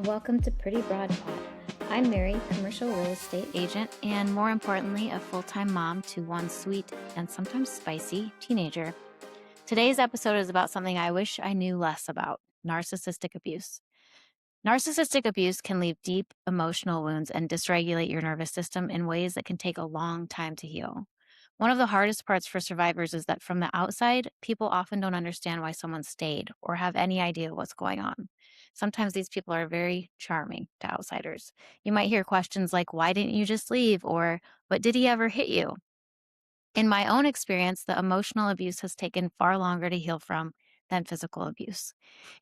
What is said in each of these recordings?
Welcome to Pretty Broad Pod. I'm Mary, commercial real estate agent, and more importantly, a full-time mom to one sweet and sometimes spicy teenager. Today's episode is about something I wish I knew less about: narcissistic abuse. Narcissistic abuse can leave deep emotional wounds and dysregulate your nervous system in ways that can take a long time to heal. One of the hardest parts for survivors is that from the outside, people often don't understand why someone stayed or have any idea what's going on. Sometimes these people are very charming to outsiders. You might hear questions like, "Why didn't you just leave?" Or, "But did he ever hit you?" In my own experience, the emotional abuse has taken far longer to heal from than physical abuse.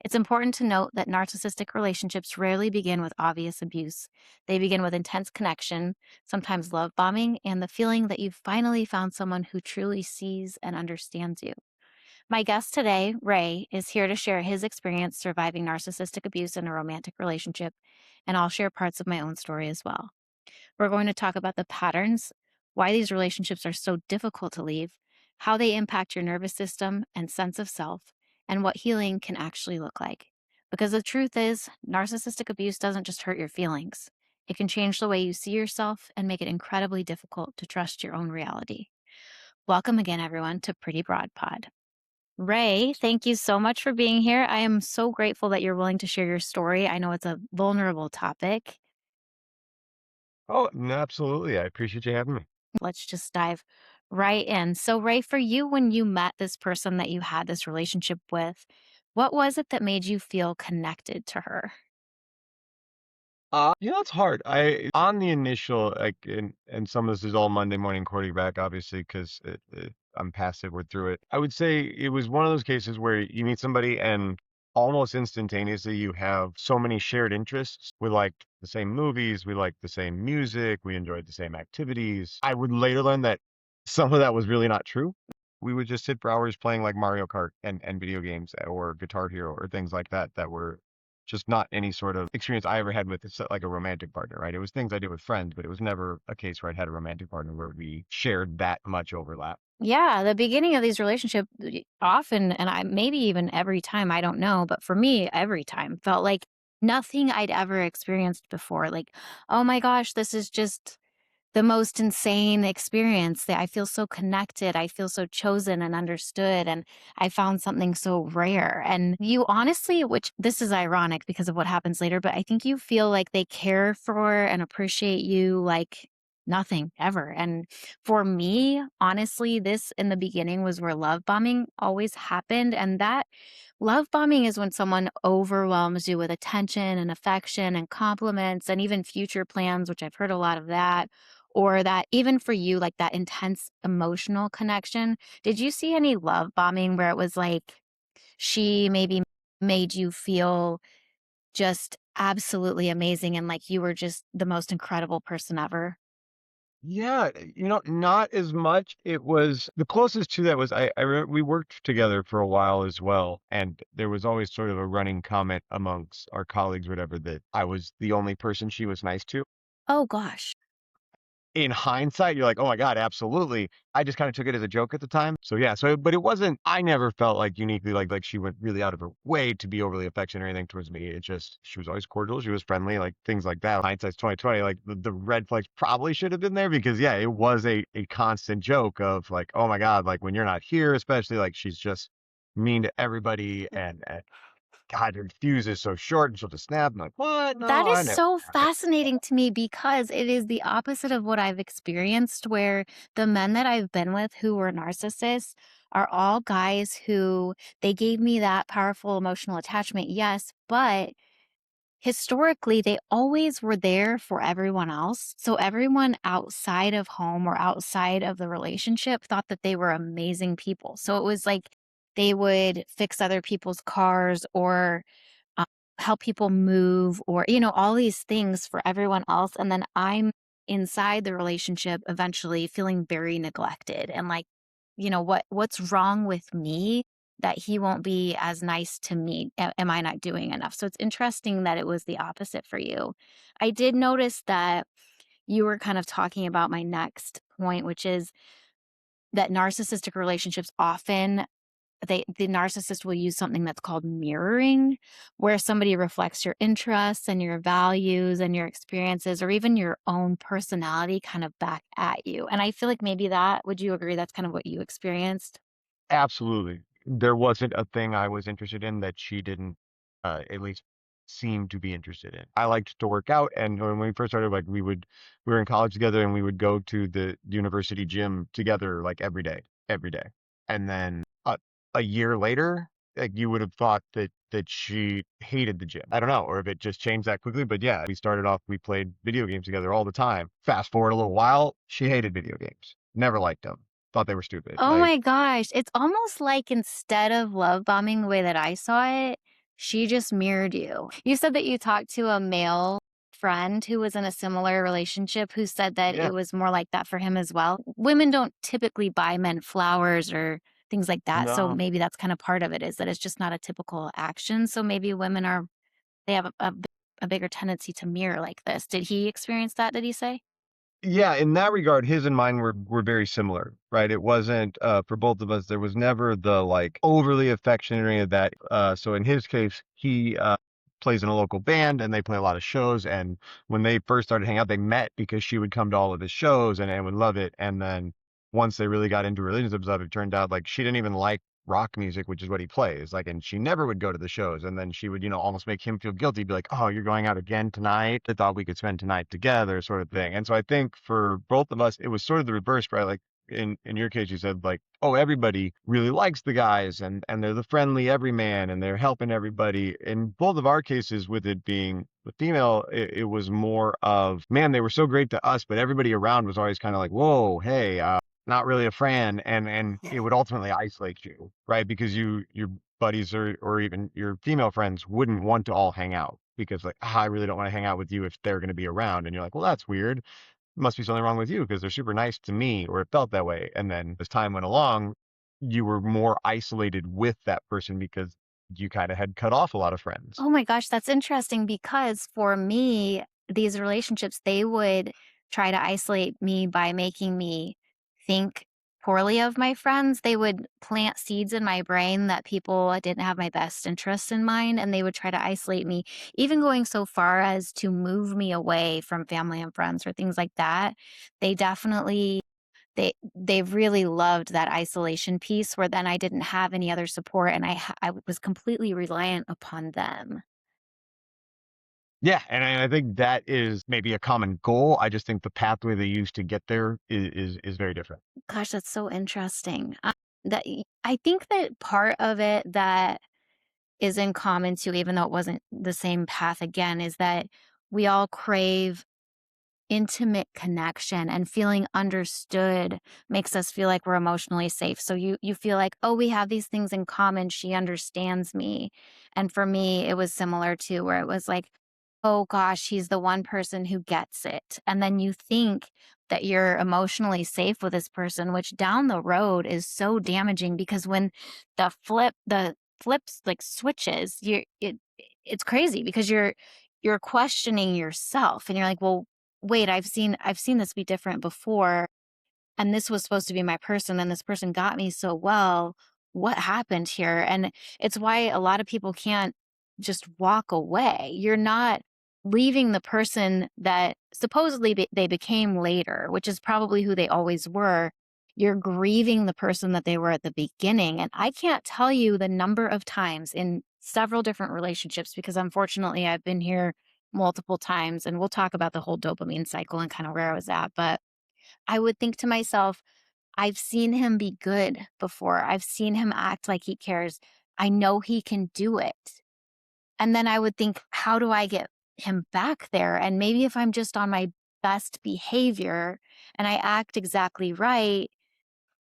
It's important to note that narcissistic relationships rarely begin with obvious abuse. They begin with intense connection, sometimes love bombing, and the feeling that you've finally found someone who truly sees and understands you. My guest today, Ray, is here to share his experience surviving narcissistic abuse in a romantic relationship, and I'll share parts of my own story as well. We're going to talk about the patterns, why these relationships are so difficult to leave, how they impact your nervous system and sense of self, and what healing can actually look like. Because the truth is, narcissistic abuse doesn't just hurt your feelings, it can change the way you see yourself and make it incredibly difficult to trust your own reality. Welcome again, everyone, to Pretty Broad Pod. Ray, thank you so much for being here. I am so grateful that you're willing to share your story. I know it's a vulnerable topic. Oh, no, absolutely. I appreciate you having me. Let's just dive right in. So, Ray, for you, when you met this person that you had this relationship with, what was it that made you feel connected to her? It's hard. I on the initial and some of this is all Monday morning quarterback, obviously, because I'm past it. We're through it. I would say it was one of those cases where you meet somebody and almost instantaneously you have so many shared interests. We liked the same movies, we liked the same music, we enjoyed the same activities. I would later learn that some of that was really not true. We would just sit for hours playing like Mario Kart and video games or Guitar Hero or things like that that were just not any sort of experience I ever had with like a romantic partner, right? It was things I did with friends, but it was never a case where I'd had a romantic partner where we shared that much overlap. Yeah, the beginning of these relationships often, and I maybe even every time, I don't know, but for me, every time felt like nothing I'd ever experienced before. Like, oh my gosh, this is just the most insane experience that I feel so connected. I feel so chosen and understood. And I found something so rare. And you honestly, which this is ironic because of what happens later, but I think you feel like they care for and appreciate you like nothing ever. And for me, honestly, this in the beginning was where love bombing always happened. And that love bombing is when someone overwhelms you with attention and affection and compliments and even future plans, which I've heard a lot of that, or that even for you, like that intense emotional connection. Did you see any love bombing where it was like she maybe made you feel just absolutely amazing and like you were just the most incredible person ever? Yeah, not as much. It was the closest to that was we worked together for a while as well, and there was always sort of a running comment amongst our colleagues, whatever, that I was the only person she was nice to. Oh gosh. In hindsight, you're like, "Oh my god, absolutely." I just kinda took it as a joke at the time. So, yeah, but it wasn't I never felt, like, uniquely like she went really out of her way to be overly affectionate or anything towards me. It just she was always cordial, she was friendly, like, things like that. Hindsight's 20/20, like, the red flags probably should have been there because, yeah, it was a constant joke of, like, "Oh my god, like, when you're not here, especially, like, she's just mean to everybody, and god, her fuse is so short, and she'll just snap." I'm like, "What? That No, is I never." so fascinating to me because it is the opposite of what I've experienced, where the men that I've been with who were narcissists are all guys who they gave me that powerful emotional attachment, yes, but historically, they always were there for everyone else. So everyone outside of home or outside of the relationship thought that they were amazing people. So it was like they would fix other people's cars or uh, help people move or, all these things for everyone else. And then I'm inside the relationship eventually feeling very neglected and like, what's wrong with me that he won't be as nice to me? Am I not doing enough? So it's interesting that it was the opposite for you. I did notice that you were kind of talking about my next point, which is that narcissistic relationships often the narcissist will use something that's called mirroring, where somebody reflects your interests and your values and your experiences or even your own personality kind of back at you. And I feel like maybe that, would you agree that's kind of what you experienced? Absolutely. There wasn't a thing I was interested in that she didn't, at least seem to be interested in. I liked to work out, and when we first started, like, we were in college together, and we would go to the university gym together, like, every day. And then, a year later, like, you would have thought that she hated the gym. I don't know, or if it just changed that quickly, but yeah, we started off, we played video games together all the time. Fast forward a little while, she hated video games. Never liked them. Thought they were stupid. Oh Like, my gosh. It's almost like instead of love bombing the way that I saw it, she just mirrored you. You said that you talked to a male friend who was in a similar relationship who said that yeah. it was more like that for him as well. Women don't typically buy men flowers or things like that. So No. maybe that's kind of part of it, is that it's just not a typical action. So maybe women are, they have a bigger tendency to mirror like this. Did he experience that? Did he say? Yeah, in that regard, his and mine were very similar, right? It wasn't for both of us, there was never the like overly affectionate or any of that. So in his case, he plays in a local band and they play a lot of shows. And when they first started hanging out, they met because she would come to all of his shows and would love it. And then once they really got into relationships of it, it turned out like she didn't even like rock music, which is what he plays. Like, and she never would go to the shows. And then she would, almost make him feel guilty, be like, "Oh, you're going out again tonight? I thought we could spend tonight together," sort of thing. And so I think for both of us, it was sort of the reverse, right? Like in your case, you said like, "Oh, everybody really likes the guys and they're the friendly everyman and they're helping everybody." In both of our cases, with it being the female, it was more of, man, they were so great to us, but everybody around was always kind of like, "Whoa, hey, not really a fan," and it would ultimately isolate you, right? Because your buddies or even your female friends wouldn't want to all hang out because like, I really don't want to hang out with you if they're going to be around, and you're like, well, that's weird. Must be something wrong with you because they're super nice to me, or it felt that way. And then as time went along, you were more isolated with that person because you kind of had cut off a lot of friends. Oh my gosh, that's interesting because for me, these relationships, they would try to isolate me by making me think poorly of my friends. They would plant seeds in my brain that people didn't have my best interests in mind, and they would try to isolate me, even going so far as to move me away from family and friends or things like that. They definitely they really loved that isolation piece where then I didn't have any other support and I was completely reliant upon them. Yeah, and I think that is maybe a common goal. I just think the pathway they use to get there is very different. Gosh, that's so interesting. I think that part of it that is in common too, even though it wasn't the same path again, is that we all crave intimate connection, and feeling understood makes us feel like we're emotionally safe. So you feel like, "Oh, we have these things in common. She understands me." And for me, it was similar too, where it was like, "Oh gosh, he's the one person who gets it." And then you think that you're emotionally safe with this person, which down the road is so damaging because when the flips like switches, it's crazy because you're questioning yourself and you're like, "Well, wait, I've seen this be different before, and this was supposed to be my person, and this person got me so well. What happened here?" And it's why a lot of people can't just walk away. You're not leaving the person that supposedly they became later, which is probably who they always were. You're grieving the person that they were at the beginning. And I can't tell you the number of times in several different relationships, because unfortunately I've been here multiple times, and we'll talk about the whole dopamine cycle and kind of where I was at. But I would think to myself, I've seen him be good before. I've seen him act like he cares. I know he can do it. And then I would think, how do I get him back there? And maybe if I'm just on my best behavior and I act exactly right,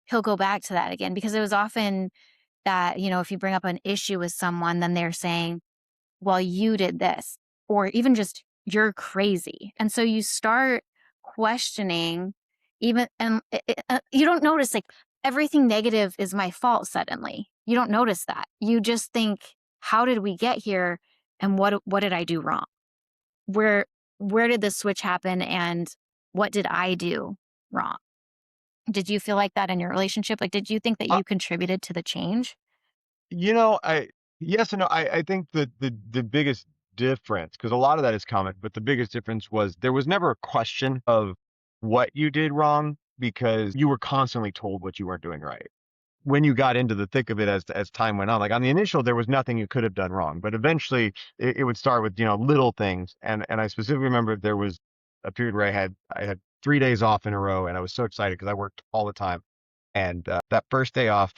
he'll go back to that again. Because it was often that, if you bring up an issue with someone, then they're saying, well, you did this, or even just you're crazy. And so you start questioning, even, and you don't notice like everything negative is my fault suddenly. You don't notice that. You just think, how did we get here? And what did I do wrong? Where, where did the switch happen? And what did I do wrong? Did you feel like that in your relationship? Like, did you think that Uh, you contributed to the change? I yes and no. I think the biggest difference, because a lot of that is common, but the biggest difference was there was never a question of what you did wrong because you were constantly told what you weren't doing right. When you got into the thick of it as time went on, like on the initial, there was nothing you could have done wrong, but eventually it would start with, little things. And I specifically remember there was a period where I had 3 days off in a row, and I was so excited because I worked all the time. And that first day off,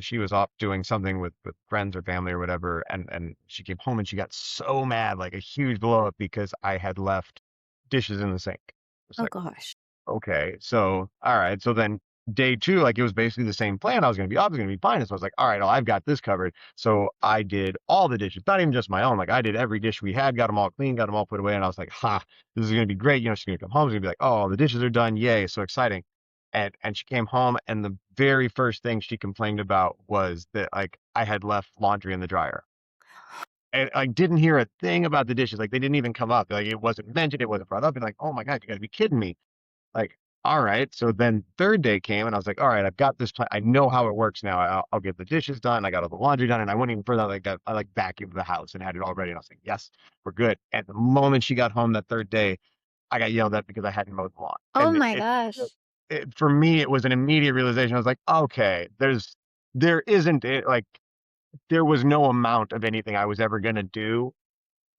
she was off doing something with friends or family or whatever, and she came home and she got so mad, like a huge blow up, because I had left dishes in the sink. It's Oh like, gosh. okay, so all right, so then day two, like it was basically the same plan. I was gonna be fine. And so I was like, all right, well, I've got this covered. So I did all the dishes, not even just my own. Like I did every dish we had, got them all clean, got them all put away, and I was like, ha, this is gonna be great. She's gonna come home, she's gonna be like, oh, the dishes are done, yay, so exciting. And she came home, and the very first thing she complained about was that like I had left laundry in the dryer. And I didn't hear a thing about the dishes. Like they didn't even come up. Like it wasn't mentioned, it wasn't brought up. And like, oh my God, you gotta be kidding me. Like, all right. So then third day came, and I was like, all right, I've got this plan. I know how it works now. I'll get the dishes done. I got all the laundry done, and I went even further. Like I like vacuumed the house and had it all ready. And I was like, yes, we're good. And the moment she got home that third day, I got yelled at because I hadn't mowed the lawn. Oh And my gosh. for me, it was an immediate realization. I was like, okay, there isn't it like there was no amount of anything I was ever gonna do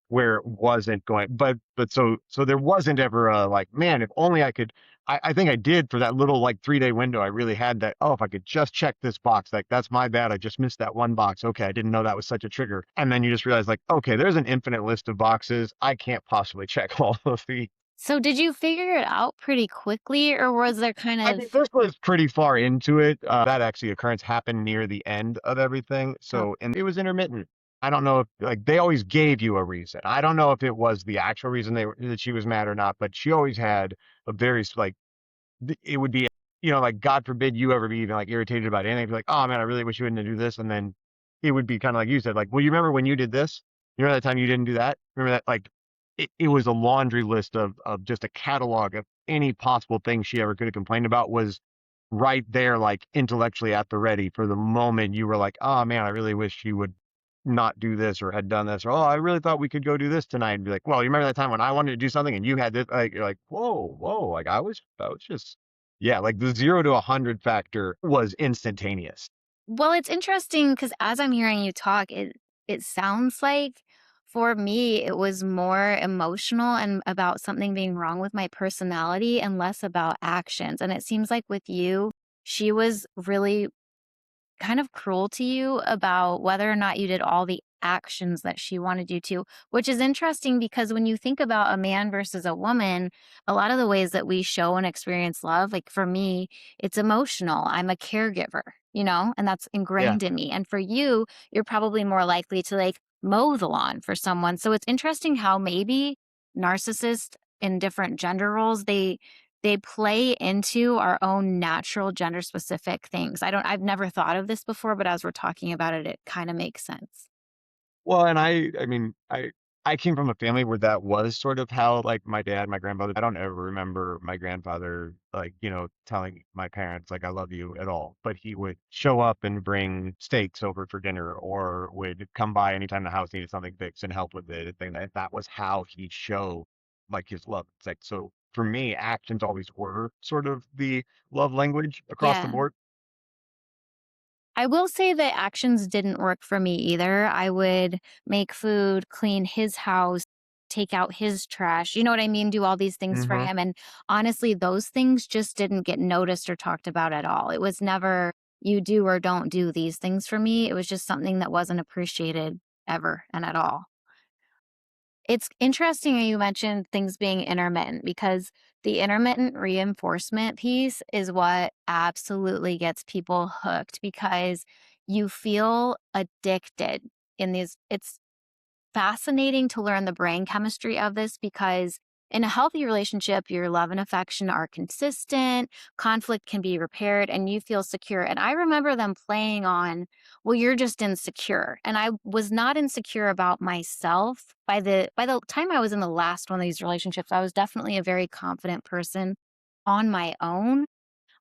where it wasn't going, but so there wasn't ever a like, man, if only I could. I think I did for that little like 3 day window. I really had that. Oh, if I could just check this box, like that's my bad. I just missed that one box. Okay, I didn't know that was such a trigger. And then you just realize like, okay, there's an infinite list of boxes. I can't possibly check all of these. So did you figure it out pretty quickly, or was there kind I of mean, this was pretty far into it. That actually occurrence happened near the end of everything. oh, So, and it was intermittent. I don't know if like they always gave you a reason. I don't know if it was the actual reason that she was mad or not, but she always had a very like it would be, like God forbid you ever be even like irritated about anything. Be like, oh man, I really wish you wouldn't do this. And then it would be kind of like you said, like, well, you remember when you did this? You remember that time you didn't do that? Remember that? Like, it was a laundry list of just a catalog of any possible thing she ever could have complained about was right there, like intellectually at the ready for the moment you were like, oh man, I really wish you would not do this or had done this, or oh, I really thought we could go do this tonight. And be like, well, you remember that time when I wanted to do something and you had this? Like, you're like, whoa, like I was just, yeah, like the 0 to 100 factor was instantaneous. well, it's interesting because as I'm hearing you talk, it sounds like for me it was more emotional and about something being wrong with my personality and less about actions. And it seems like with you, she was really kind of cruel to you about whether or not you did all the actions that she wanted you to, which is interesting because when you think about a man versus a woman, a lot of the ways that we show and experience love, like for me, it's emotional. I'm a caregiver, and that's Yeah. ingrained in me. And for you, you're probably more likely to like mow the lawn for someone. So it's interesting how maybe narcissists in different gender roles, they play into our own natural gender specific things. I've never thought of this before, but as we're talking about it, it kind of makes sense. Well, and I mean, I came from a family where that was sort of how like my dad, my grandfather, I don't ever remember my grandfather like, telling my parents like I love you at all, but he would show up and bring steaks over for dinner or would come by anytime the house needed something fixed and help with it. And that was how he'd show like his love. It's like so for me, actions always were sort of the love language across the Yeah. board. I will say that actions didn't work for me either. I would make food, clean his house, take out his trash. You know what I mean? Do all these things for Hmm. him. And honestly, those things just didn't get noticed or talked about at all. It was never, you do or don't do these things for me. It was just something that wasn't appreciated ever and at all. It's interesting that you mentioned things being intermittent because the intermittent reinforcement piece is what absolutely gets people hooked because you feel addicted in these. It's fascinating to learn the brain chemistry of this because in a healthy relationship, your love and affection are consistent, conflict can be repaired, and you feel secure. And I remember them playing on, well, you're just insecure. And I was not insecure about myself. By the time I was in the last one of these relationships, I was definitely a very confident person on my own.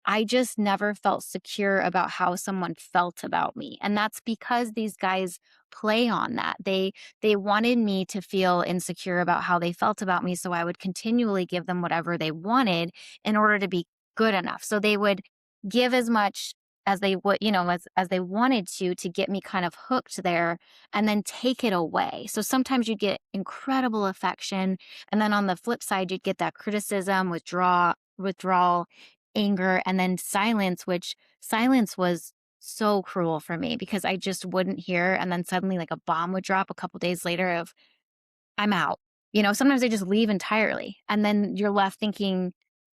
I just never felt secure about how someone felt about me. And that's because these guys play on that. They wanted me to feel insecure about how they felt about me, so I would continually give them whatever they wanted in order to be good enough. So they would give as much as they would, as they wanted to get me kind of hooked there, and then take it away. So sometimes you'd get incredible affection, and then on the flip side you'd get that criticism, withdrawal, anger, and then silence, which silence was so cruel for me because I just wouldn't hear. And then suddenly, like a bomb would drop a couple days later of, I'm out. Sometimes they just leave entirely. And then you're left thinking,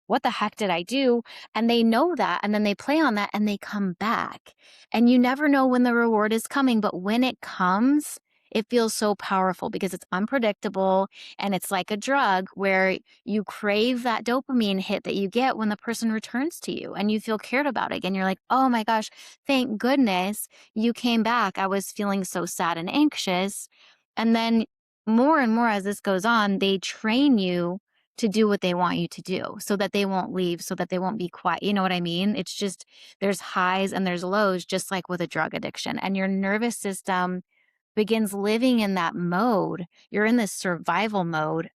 what the heck did I do? And they know that. And then they play on that and they come back. And you never know when the reward is coming. But when it comes, it feels so powerful because it's unpredictable and it's like a drug where you crave that dopamine hit that you get when the person returns to you and you feel cared about again. You're like, oh my gosh, thank goodness you came back. I was feeling so sad and anxious. And then more and more as this goes on, they train you to do what they want you to do so that they won't leave, so that they won't be quiet. You know what I mean? It's just there's highs and there's lows, just like with a drug addiction. And your nervous system begins living in that mode. You're in this survival mode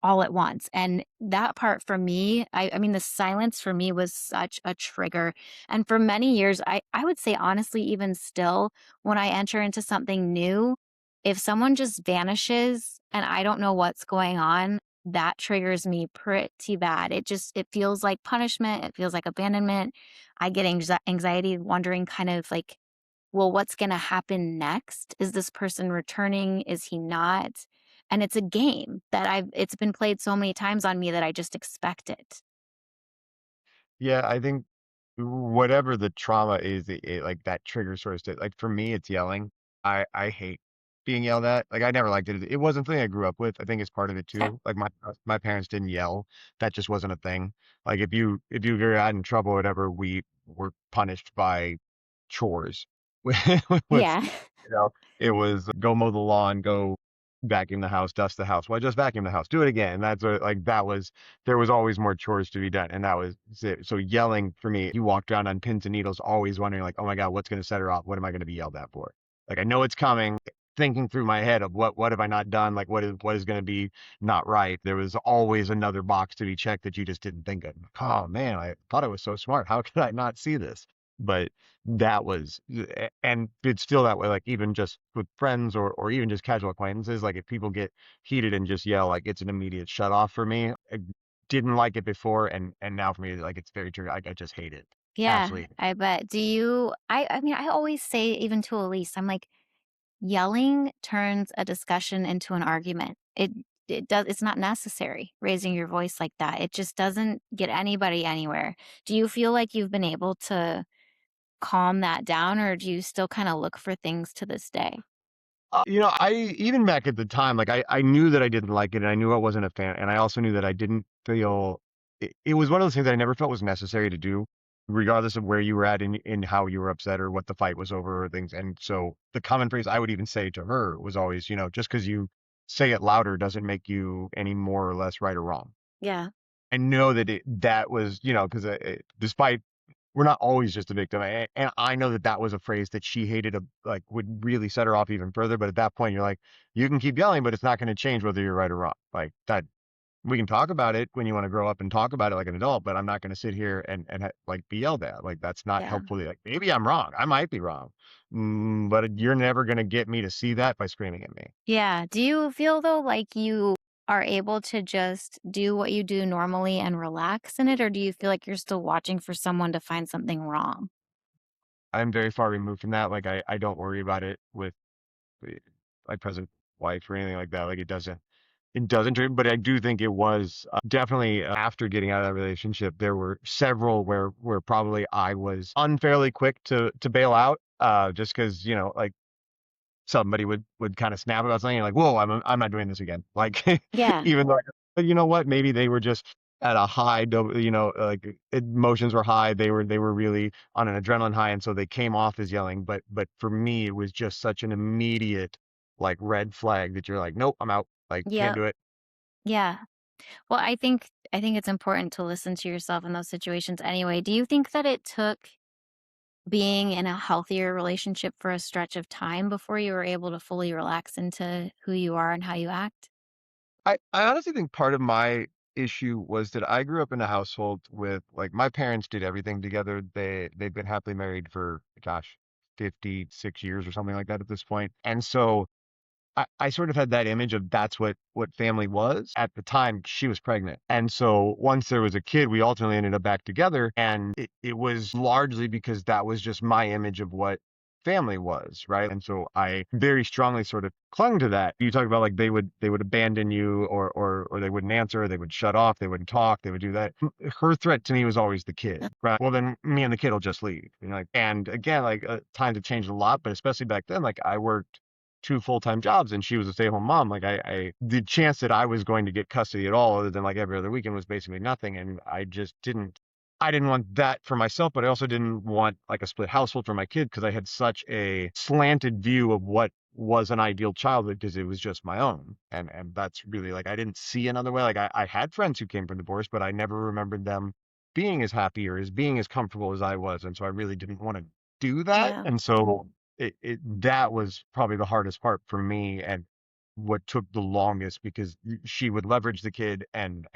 all at once. And that part for me, I mean, the silence for me was such a trigger. And for many years, I would say honestly, even still, when I enter into something new, if someone just vanishes and I don't know what's going on, that triggers me pretty bad. It feels like punishment. It feels like abandonment. I get anxiety, wondering kind of like, well, what's going to happen next? Is this person returning? Is he not? And it's a game that it's been played so many times on me that I just expect it. Yeah, I think whatever the trauma is, like that trigger sort of state. Like for me, it's yelling. I hate being yelled at. Like I never liked it. It wasn't a thing I grew up with. I think it's part of it Yeah. too. Like my parents didn't yell. That just wasn't a thing. Like if you got in trouble or whatever, we were punished by chores. With Yeah. it was go mow the lawn, go vacuum the house, dust the house. Well, just vacuum the house. Do it again. That's what, like that was there was always more chores to be done. And that was it. So yelling for me, you walked around on pins and needles, always wondering like, oh my God, what's going to set her off? What am I going to be yelled at for? Like, I know it's coming, thinking through my head of what have I not done? Like, what is going to be not right? There was always another box to be checked that you just didn't think of. Oh man, I thought I was so smart. How could I not see this? But that was, and it's still that way. Like even just with friends or even just casual acquaintances, like if people get heated and just yell, like it's an immediate shut off for me. I didn't like it before, and now for me, like it's very true. Like I just hate it. Yeah, Absolutely. I bet. I mean, I always say even to Elise, I'm like, yelling turns a discussion into an argument. It's not necessary raising your voice like that. It just doesn't get anybody anywhere. Do you feel like you've been able to calm that down, or do you still kind of look for things to this day? I even back at the time, like I knew that I didn't like it, and I knew I wasn't a fan, and I also knew that I didn't feel it was one of those things that I never felt was necessary to do, regardless of where you were at in how you were upset or what the fight was over or things. And so the common phrase I would even say to her was always, just because you say it louder doesn't make you any more or less right or wrong. Yeah. I know that that was, because despite we're not always just a victim, and I know that that was a phrase that she hated, like would really set her off even further. But at that point, you're like, you can keep yelling, but it's not going to change whether you're right or wrong. Like that, we can talk about it when you want to grow up and talk about it like an adult, but I'm not going to sit here and like be yelled at. Like that's not Yeah. helpful. Like maybe I'm wrong. I might be wrong, but you're never going to get me to see that by screaming at me. Yeah. Do you feel though like you are able to just do what you do normally and relax in it, or do you feel like you're still watching for someone to find something wrong? I'm very far removed from that. Like I don't worry about it with uh, my present wife or anything like that. Like it doesn't but I do think it was definitely after getting out of that relationship, there were several where probably I was unfairly quick to bail out, just because like somebody would kind of snap about something, like, whoa, I'm not doing this again. Like Yeah. even though, but you know what, maybe they were just at a high, like emotions were high. They were really on an adrenaline high, and so they came off as yelling. But for me, it was just such an immediate like red flag that you're like, nope, I'm out. Like can't Yep. do it. Yeah. Well, I think I think it's important to listen to yourself in those situations anyway. Do you think that it took being in a healthier relationship for a stretch of time before you were able to fully relax into who you are and how you act? I honestly think part of my issue was that I grew up in a household with like my parents did everything together. They've been happily married for gosh, 56 years or something like that at this point. And so I sort of had that image of that's what family was. At the time, she was pregnant. And so once there was a kid, we ultimately ended up back together. And it was largely because that was just my image of what family was, right? And so I very strongly sort of clung to that. You talk about like they would abandon you or they wouldn't answer, they would shut off, they wouldn't talk, they would do that. Her threat to me was always the kid, right? Well, then me and the kid will just leave. Like, and again, like times have changed a lot, but especially back then, like I worked two full-time jobs and she was a stay-at-home mom. Like the chance that I was going to get custody at all other than like every other weekend was basically nothing. And I didn't want that for myself, but I also didn't want like a split household for my kid because I had such a slanted view of what was an ideal childhood because it was just my own. And that's really like I didn't see another way. Like I had friends who came from divorce, but I never remembered them being as happy or as being as comfortable as I was. And so I really didn't want to do that. Yeah. And so that was probably the hardest part for me and what took the longest because she would leverage the kid and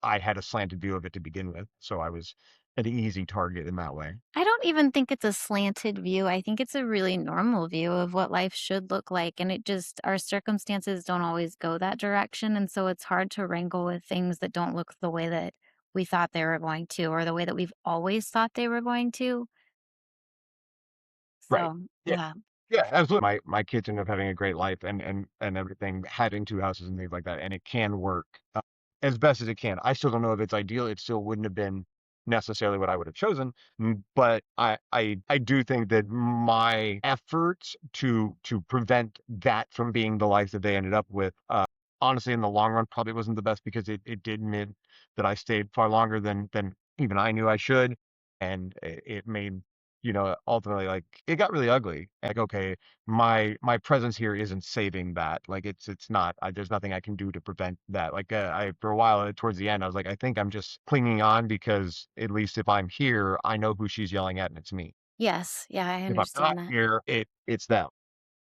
I had a slanted view of it to begin with. So I was an easy target in that way. I don't even think it's a slanted view. I think it's a really normal view of what life should look like. And it just, our circumstances don't always go that direction. And so it's hard to wrangle with things that don't look the way that we thought they were going to, or the way that we've always thought they were going to. Right. So, Yeah. yeah. Yeah, absolutely. My kids end up having a great life and everything, having two houses and things like that, and it can work as best as it can. I still don't know if it's ideal. It still wouldn't have been necessarily what I would have chosen, but I do think that my efforts to prevent that from being the life that they ended up with, honestly, in the long run, probably wasn't the best because it did mean that I stayed far longer than even I knew I should, and it made ultimately, like, it got really ugly. Like, okay, my presence here isn't saving that. Like, it's not. There's nothing I can do to prevent that. Like, I for a while towards the end, I was like, I think I'm just clinging on because at least if I'm here, I know who she's yelling at, and it's me. Yes. Yeah. I If I'm not understand that. here, it's them.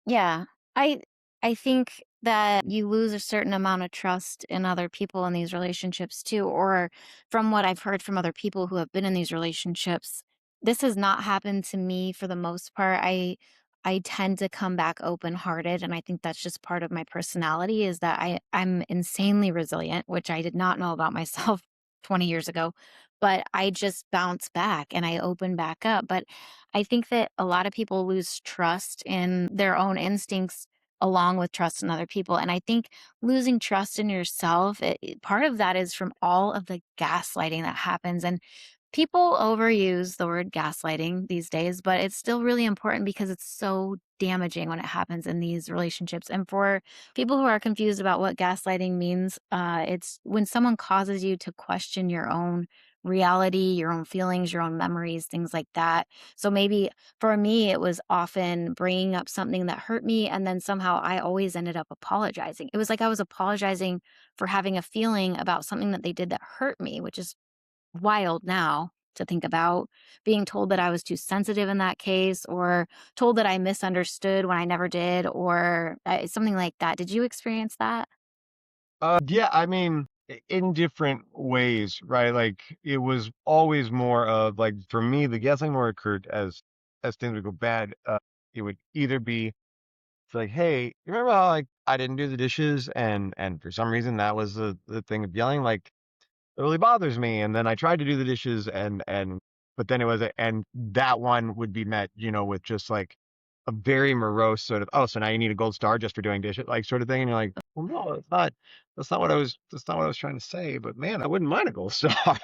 Yeah. I I think that you lose a certain amount of trust in other people in these relationships too, or from what I've heard from other people who have been in these relationships, this has not happened to me for the most part. I tend to come back open-hearted, and I think that's just part of my personality is that I'm insanely resilient, which I did not know about myself 20 years ago, but I just bounce back and I open back up. But I think that a lot of people lose trust in their own instincts along with trust in other people. And I think losing trust in yourself, part of that is from all of the gaslighting that happens. And people overuse the word gaslighting these days, but it's still really important because it's so damaging when it happens in these relationships. And for people who are confused about what gaslighting means, it's when someone causes you to question your own reality, your own feelings, your own memories, things like that. So maybe for me, it was often bringing up something that hurt me. And then somehow I always ended up apologizing. It was like I was apologizing for having a feeling about something that they did that hurt me, which is wild now to think about. Being told that I was too sensitive in that case, or told that I misunderstood when I never did, or something like that. Did you experience that? Yeah, I mean, in different ways, right? Like, it was always more of like for me, the gaslighting more occurred as things would go bad. It would either be it's like, hey, you remember how like I didn't do the dishes and for some reason that was the thing of yelling, like it really bothers me. And then I tried to do the dishes and but then it was and that one would be met, with just like a very morose sort of, oh, so now you need a gold star just for doing dishes, like sort of thing. And you're like, well, no, that's not what I was trying to say, but man, I wouldn't mind a gold star.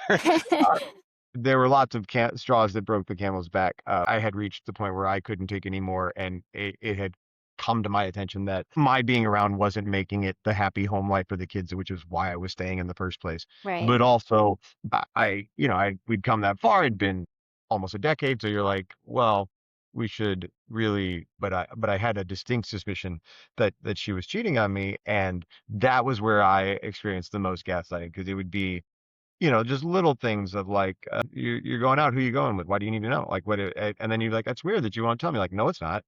There were lots of straws that broke the camel's back. I had reached the point where I couldn't take any more, and it had come to my attention that my being around wasn't making it the happy home life for the kids, which is why I was staying in the first place. Right. But also, we'd come that far. It'd been almost a decade, so you're like, well, we should really. But I had a distinct suspicion that she was cheating on me, and that was where I experienced the most gaslighting because it would be just little things of like, you're going out, who you going with? Why do you need to know? Like, and then you're like, that's weird that you want to tell me. Like, no, it's not.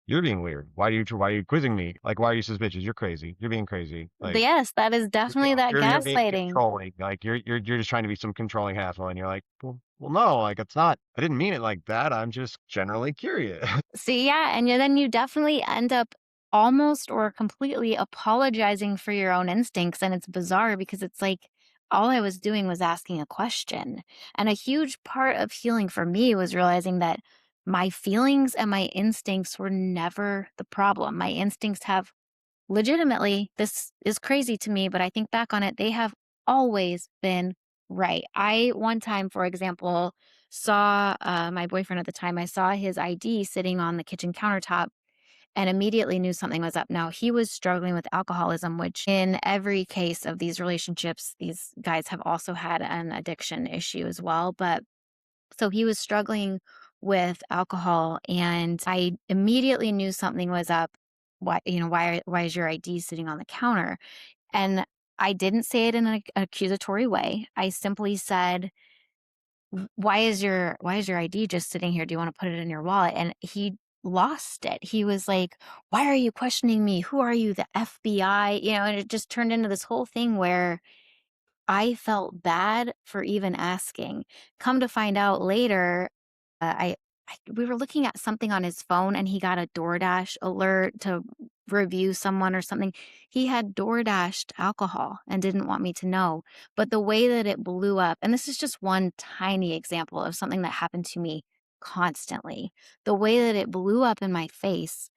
You're being weird. Why are you quizzing me? Like, why are you suspicious? You're crazy. You're being crazy. Like, Yes, that is definitely that you're being gaslighting. controlling. Like, you're just trying to be some controlling asshole, and you're like, well, no, like it's not. I didn't mean it like that. I'm just generally curious. See, yeah, and then you definitely end up almost or completely apologizing for your own instincts, and it's bizarre because it's like all I was doing was asking a question. And a huge part of healing for me was realizing that my feelings and my instincts were never the problem. My instincts have legitimately, this is crazy to me, but I think back on it, they have always been right. I, one time, for example, saw my boyfriend at the time, I saw his ID sitting on the kitchen countertop and immediately knew something was up. Now, he was struggling with alcoholism, which in every case of these relationships, these guys have also had an addiction issue as well. But so he was struggling with alcohol, and I immediately knew something was up. Why is your ID sitting on the counter? And I didn't say it in an accusatory way. I simply said, why is your ID just sitting here? Do you want to put it in your wallet?" And he lost it. He was like, "Why are you questioning me? Who are you, the FBI?" And it just turned into this whole thing where I felt bad for even asking. Come to find out later, we were looking at something on his phone and he got a DoorDash alert to review someone or something. He had DoorDashed alcohol and didn't want me to know. But the way that it blew up, and this is just one tiny example of something that happened to me constantly, the way that it blew up in my face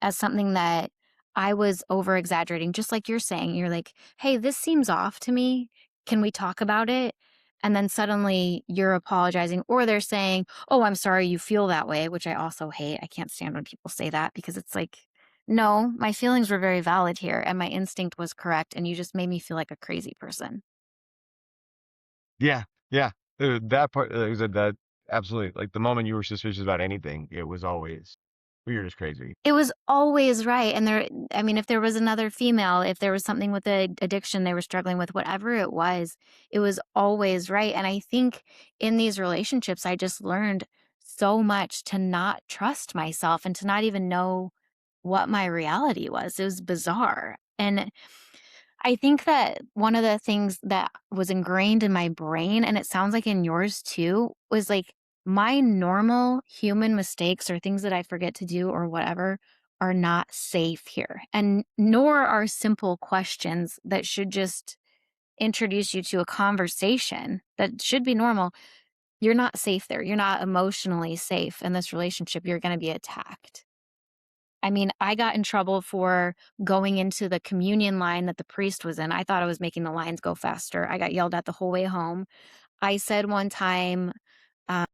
as something that I was over exaggerating, just like you're saying. You're like, "Hey, this seems off to me. Can we talk about it?" And then suddenly you're apologizing, or they're saying, "Oh, I'm sorry you feel that way," which I also hate. I can't stand when people say that because it's like, no, my feelings were very valid here and my instinct was correct. And you just made me feel like a crazy person. Yeah, yeah. That part, is that absolutely. Like the moment you were suspicious about anything, it was always, well, you're just crazy. It was always right. And I mean, if there was another female, if there was something with the addiction they were struggling with, whatever it was always right. And I think in these relationships, I just learned so much to not trust myself and to not even know what my reality was. It was bizarre. And I think that one of the things that was ingrained in my brain, and it sounds like in yours too, was like my normal human mistakes or things that I forget to do or whatever are not safe here. And nor are simple questions that should just introduce you to a conversation that should be normal. You're not safe there. You're not emotionally safe in this relationship. You're going to be attacked. I mean, I got in trouble for going into the communion line that the priest was in. I thought I was making the lines go faster. I got yelled at the whole way home. I said one time, um,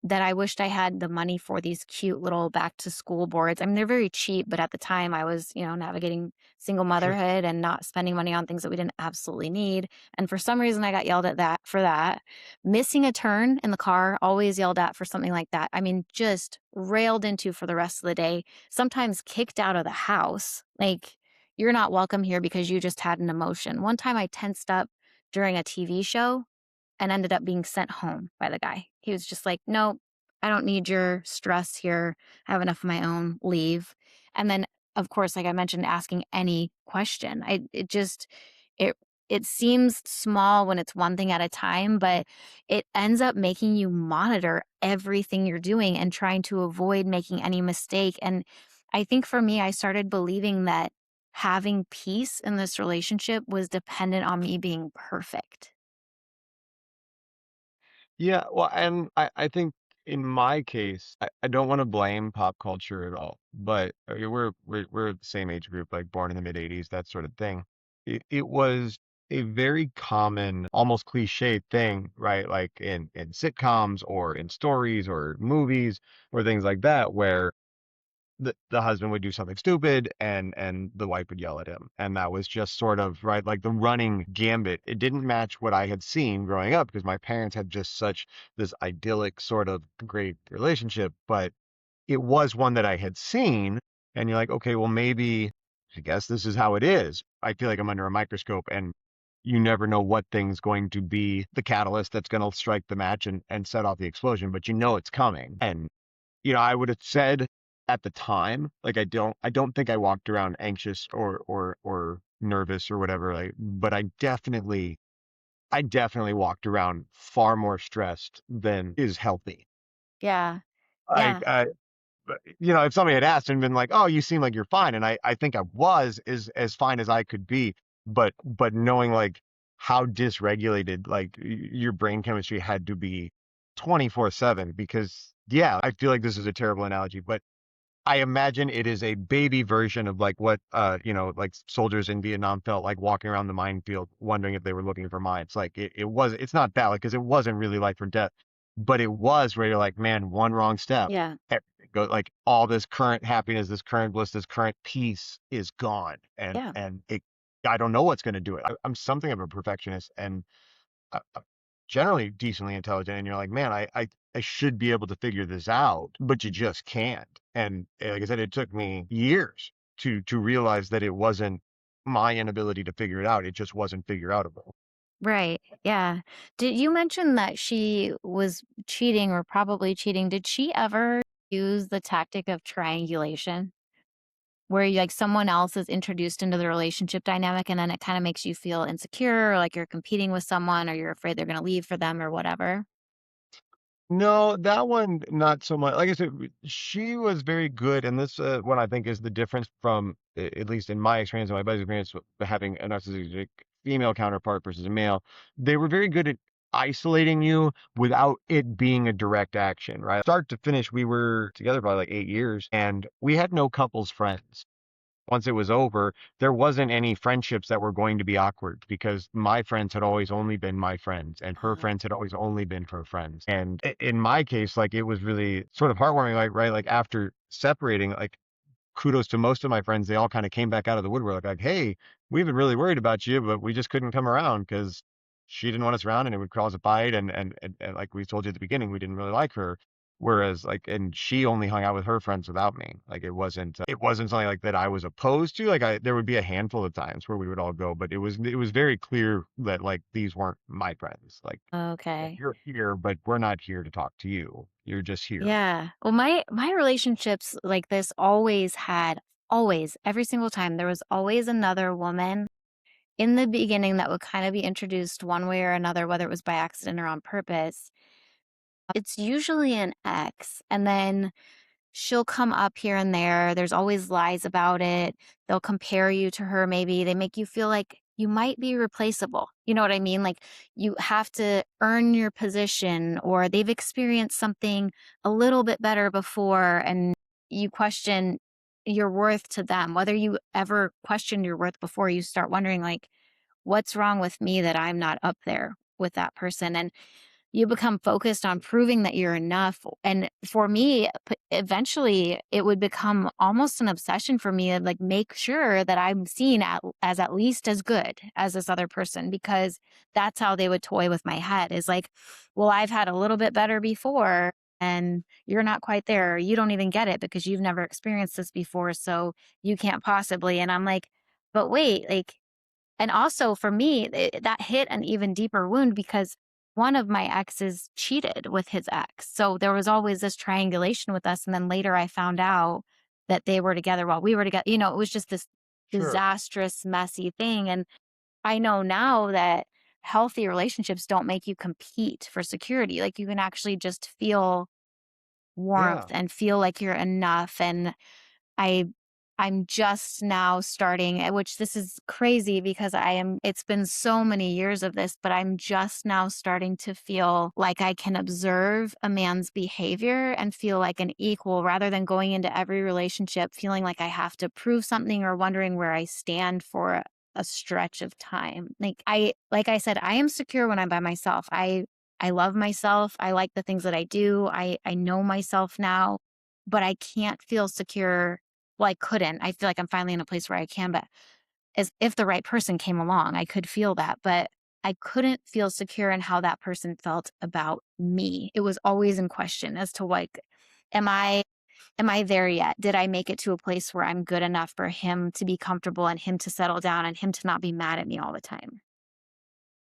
that I wished I had the money for these cute little back to school boards. I mean, they're very cheap, but at the time I was, navigating single Sure. motherhood and not spending money on things that we didn't absolutely need. And for some reason I got yelled at that for that. Missing a turn in the car, always yelled at for something like that. I mean, just railed into for the rest of the day, sometimes kicked out of the house. Like, you're not welcome here because you just had an emotion. One time I tensed up during a TV show and ended up being sent home by the guy. He was just like, "No, I don't need your stress here. I have enough of my own. Leave." And then, of course, like I mentioned, asking any question. It it seems small when it's one thing at a time, but it ends up making you monitor everything you're doing and trying to avoid making any mistake. And I think for me, I started believing that having peace in this relationship was dependent on me being perfect. Yeah, well, and I think in my case, I don't want to blame pop culture at all, but we're the same age group, like born in the mid '80s, that sort of thing. It was a very common, almost cliche thing, right? Like in sitcoms or in stories or movies or things like that, where the husband would do something stupid and the wife would yell at him, and that was just sort of right, like the running gambit. It didn't match what I had seen growing up because my parents had just such this idyllic sort of great relationship, but it was one that I had seen. And you're like, okay, well, maybe I guess this is how it is. I feel like I'm under a microscope, and you never know what thing's going to be the catalyst that's going to strike the match and set off the explosion, but you know it's coming. And I would have said at the time, like I don't think I walked around anxious or nervous or whatever, like, but I definitely walked around far more stressed than is healthy. Yeah. I Yeah. I but, if somebody had asked and been like, "Oh, you seem like you're fine," and I think I was as fine as I could be, but knowing like how dysregulated like your brain chemistry had to be 24/7 because yeah, I feel like this is a terrible analogy, but I imagine it is a baby version of like what like soldiers in Vietnam felt like walking around the minefield wondering if they were looking for mines. Like it's not that like because it wasn't really life or death, but it was where you're like, man, one wrong step. Yeah. Go like all this current happiness, this current bliss, this current peace is gone. And Yeah. and it I don't know what's gonna do it. I'm something of a perfectionist and generally decently intelligent, and you're like, man, I should be able to figure this out, but you just can't. And like I said, it took me years to realize that it wasn't my inability to figure it out. It just wasn't figure outable. Right. Yeah. Did you mention that she was cheating or probably cheating? Did she ever use the tactic of triangulation where like someone else is introduced into the relationship dynamic and then it kind of makes you feel insecure or like you're competing with someone or you're afraid they're going to leave for them or whatever? No, that one not so much. Like I said, she was very good, and this one I think is the difference from at least in my experience and my buddy's experience with having a narcissistic female counterpart versus a male. They were very good at isolating you without it being a direct action, right? Start to finish, we were together probably like 8 years, and we had no couples friends once it was over, there wasn't any friendships that were going to be awkward because my friends had always only been my friends and her Uh, friends had always only been her friends. And in my case, like it was really sort of heartwarming, like, right, like after separating, like kudos to most of my friends. They all kind of came back out of the woodwork like, hey, we've been really worried about you, but we just couldn't come around because she didn't want us around and it would cause a fight. And like we told you at the beginning, we didn't really like her. Whereas like, and she only hung out with her friends without me. Like it wasn't something like that I was opposed to. Like there would be a handful of times where we would all go, but it was very clear that like these weren't my friends. Like okay. you're here, but we're not here to talk to you. You're just here. Yeah. Well, my relationships like this always had always every single time there was always another woman in the beginning that would kind of be introduced one way or another, whether it was by accident or on purpose. It's usually an ex, and then she'll come up here and there. There's always lies about it. They'll compare you to her, maybe. They make you feel like you might be replaceable. You know what I mean? Like you have to earn your position, or they've experienced something a little bit better before, and you question your worth to them. Whether you ever questioned your worth before, you start wondering, like, what's wrong with me that I'm not up there with that person? And you become focused on proving that you're enough. And for me, eventually it would become almost an obsession for me to like make sure that I'm seen as at least as good as this other person, because that's how they would toy with my head is like, well, I've had a little bit better before and you're not quite there. Or you don't even get it because you've never experienced this before. So you can't possibly. And I'm like, but wait, like, and also for me, that hit an even deeper wound because one of my exes cheated with his ex. So there was always this triangulation with us. And then later I found out that they were together while we were together. It was just this Sure. disastrous, messy thing. And I know now that healthy relationships don't make you compete for security. Like you can actually just feel warmth Yeah. and feel like you're enough. And I I'm just now starting, which this is crazy because it's been so many years of this, but I'm just now starting to feel like I can observe a man's behavior and feel like an equal rather than going into every relationship feeling like I have to prove something or wondering where I stand for a stretch of time. Like I said, I am secure when I'm by myself. I love myself. I like the things that I do. I know myself now, but I can't feel secure. Well, I couldn't. I feel like I'm finally in a place where I can, but as if the right person came along, I could feel that, but I couldn't feel secure in how that person felt about me. It was always in question as to like, am I am I there yet? Did I make it to a place where I'm good enough for him to be comfortable and him to settle down and him to not be mad at me all the time?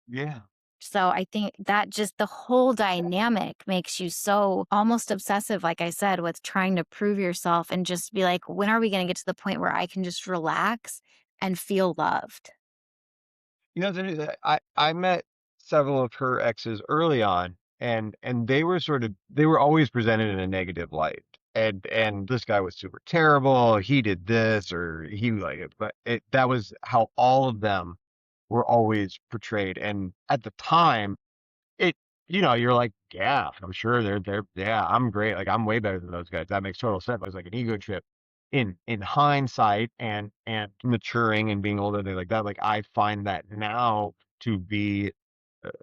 Yeah. So I think that just the whole dynamic makes you so almost obsessive, like I said, with trying to prove yourself and just be like, when are we going to get to the point where I can just relax and feel loved? I met several of her exes early on, and they were always presented in a negative light. And this guy was super terrible. He did this, or he like it, but that was how all of them were always portrayed. And at the time, it you're like, yeah, I'm sure yeah, I'm great. Like I'm way better than those guys. That makes total sense. It was like an ego trip. In hindsight and maturing and being older, things like that, like I find that now to be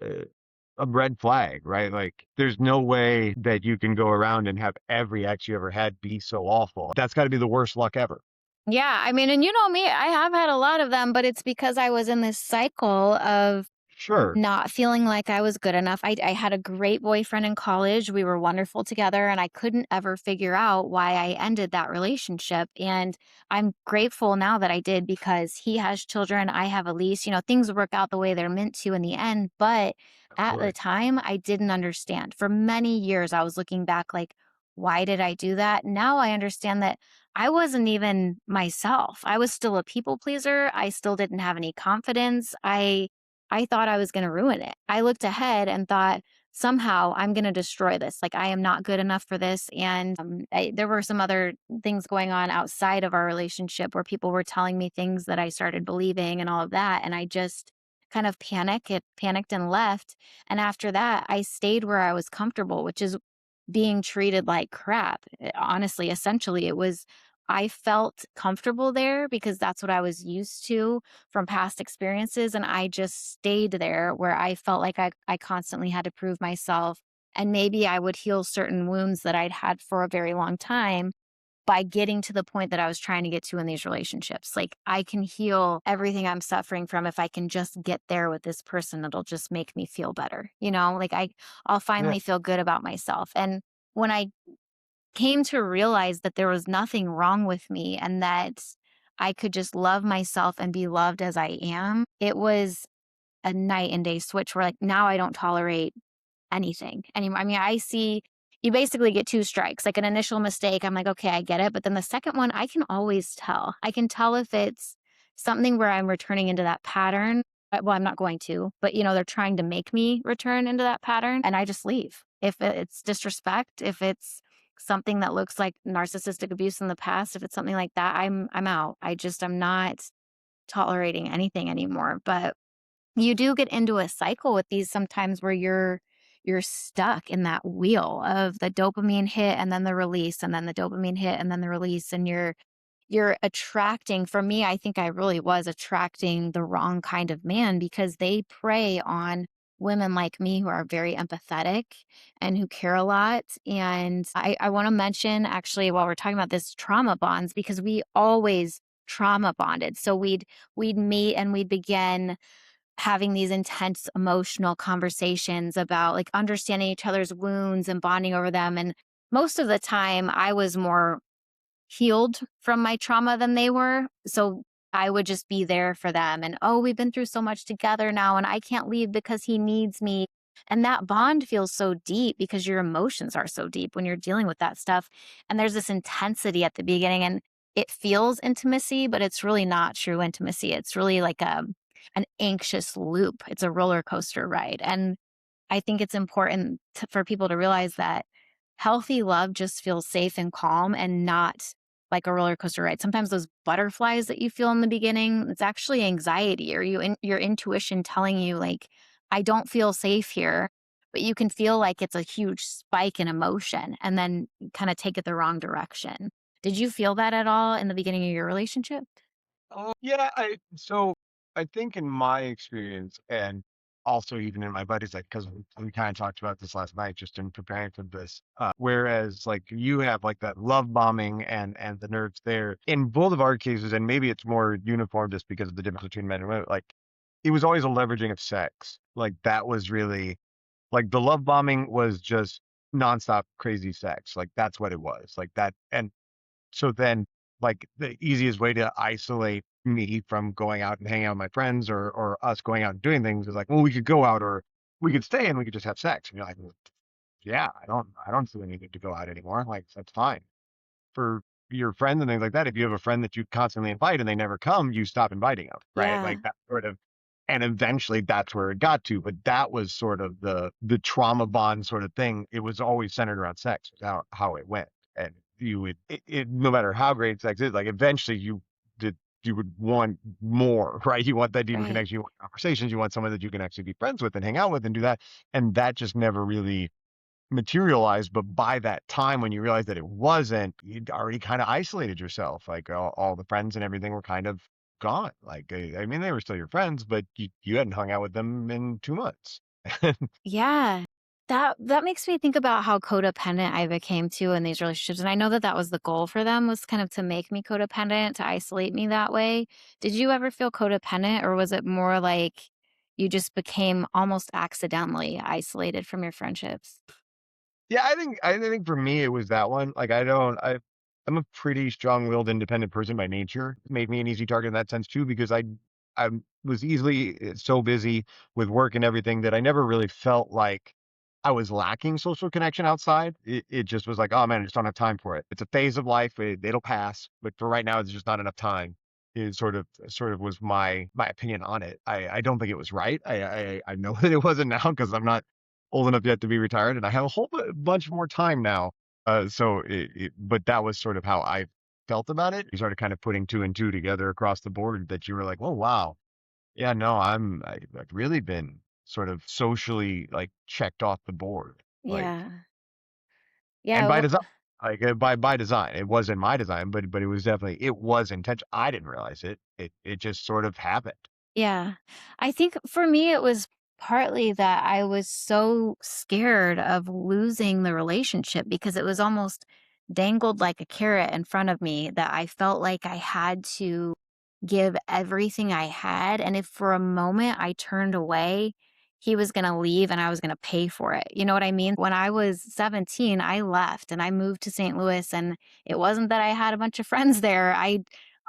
a, a red flag, right? Like there's no way that you can go around and have every ex you ever had be so awful. That's got to be the worst luck ever. Yeah. I mean, and you know me, I have had a lot of them, but it's because I was in this cycle of Sure. not feeling like I was good enough. I had a great boyfriend in college. We were wonderful together, and I couldn't ever figure out why I ended that relationship. And I'm grateful now that I did because he has children. I have a lease. Things work out the way they're meant to in the end. But Of at the course. time, I didn't understand. For many years, I was looking back like, why did I do that? Now I understand that I wasn't even myself. I was still a people pleaser. I still didn't have any confidence. I thought I was going to ruin it. I looked ahead and thought, somehow I'm going to destroy this. Like, I am not good enough for this. And there were some other things going on outside of our relationship where people were telling me things that I started believing and all of that. And I just kind of panicked and left. And after that, I stayed where I was comfortable, which is being treated like crap. Honestly, essentially, I felt comfortable there because that's what I was used to from past experiences. And I just stayed there where I felt like I constantly had to prove myself. And maybe I would heal certain wounds that I'd had for a very long time by getting to the point that I was trying to get to in these relationships. Like I can heal everything I'm suffering from if I can just get there with this person. It'll just make me feel better. Like I'll Yeah. finally feel good about myself. And when I came to realize that there was nothing wrong with me and that I could just love myself and be loved as I am, it was a night and day switch where like now I don't tolerate anything anymore. I mean, I see you basically get two strikes, like an initial mistake. I'm like, okay, I get it. But then the second one, I can always tell. I can tell if it's something where I'm returning into that pattern. Well, I'm not going to, but they're trying to make me return into that pattern and I just leave. If it's disrespect, if it's something that looks like narcissistic abuse in the past, if it's something like that, I'm out. I'm not tolerating anything anymore. But you do get into a cycle with these sometimes where you're stuck in that wheel of the dopamine hit and then the release and then the dopamine hit and then the release and you're attracting for me I think I really was attracting the wrong kind of man because they prey on women like me who are very empathetic and who care a lot and I want to mention actually while we're talking about this trauma bonds because we always trauma bonded so we'd meet and we'd begin having these intense emotional conversations about like understanding each other's wounds and bonding over them. And most of the time, I was more healed from my trauma than they were. So I would just be there for them. And oh, we've been through so much together now, and I can't leave because he needs me. And that bond feels so deep because your emotions are so deep when you're dealing with that stuff. And there's this intensity at the beginning, and it feels intimacy, but it's really not true intimacy. It's really like an anxious loop. It's a roller coaster ride. And I think it's important for people to realize that healthy love just feels safe and calm and not like a roller coaster ride. Sometimes those butterflies that you feel in the beginning, it's actually anxiety or your intuition telling you like, I don't feel safe here. But you can feel like it's a huge spike in emotion and then kind of take it the wrong direction. Did you feel that at all in the beginning of your relationship? Yeah, I think in my experience, and also even in my buddies, like because we kind of talked about this last night, just in preparing for this. Whereas like you have like that love bombing and the nerves there. In both of our cases, and maybe it's more uniform just because of the difference between men and women. Like it was always a leveraging of sex. Like that was really like the love bombing was just nonstop crazy sex. Like that's what it was. Like that, and so then, like, the easiest way to isolate me from going out and hanging out with my friends or us going out and doing things is like, well, we could go out or we could stay and we could just have sex. And you're like, well, yeah, I don't feel any need to go out anymore. Like that's fine for your friends and things like that. If you have a friend that you constantly invite and they never come, you stop inviting them, right? Yeah. Like that sort of, and eventually that's where it got to. But that was sort of the trauma bond sort of thing. It was always centered around sex, was how it went, and you would no matter how great sex is, like eventually did you would want more, right? You want that deeper Right. connection, you want conversations, you want someone that you can actually be friends with and hang out with and do that, and that just never really materialized. But by that time, when you realized that it wasn't, you'd already kind of isolated yourself. Like all the friends and everything were kind of gone. Like, I mean, they were still your friends, but you hadn't hung out with them in 2 months. Yeah. That makes me think about how codependent I became too in these relationships, and I know that that was the goal for them, was kind of to make me codependent, to isolate me that way. Did you ever feel codependent, or was it more like you just became almost accidentally isolated from your friendships? Yeah, I think for me it was that one. Like I'm a pretty strong-willed, independent person by nature. It made me an easy target in that sense too, because I was easily so busy with work and everything that I never really felt like I was lacking social connection outside. It just was like, oh man, I just don't have time for it. It's a phase of life. It'll pass, but for right now, there's just not enough time. It sort of was my opinion on it. I don't think it was right. I know that it wasn't now because I'm not old enough yet to be retired, and I have a whole bunch more time now. But that was sort of how I felt about it. You started kind of putting two and two together across the board that you were like, oh, wow. Yeah, no, I've really been sort of socially like checked off the board. Like, Yeah. and Yeah, by well, design, like by design, it wasn't my design, but it was intentional. I didn't realize it. It just sort of happened. yeah. I think for me, it was partly that I was so scared of losing the relationship because it was almost dangled like a carrot in front of me that I felt like I had to give everything I had. And if for a moment I turned away, he was going to leave and I was going to pay for it. You know what I mean? When I was 17, I left and I moved to St. Louis, and it wasn't that I had a bunch of friends there.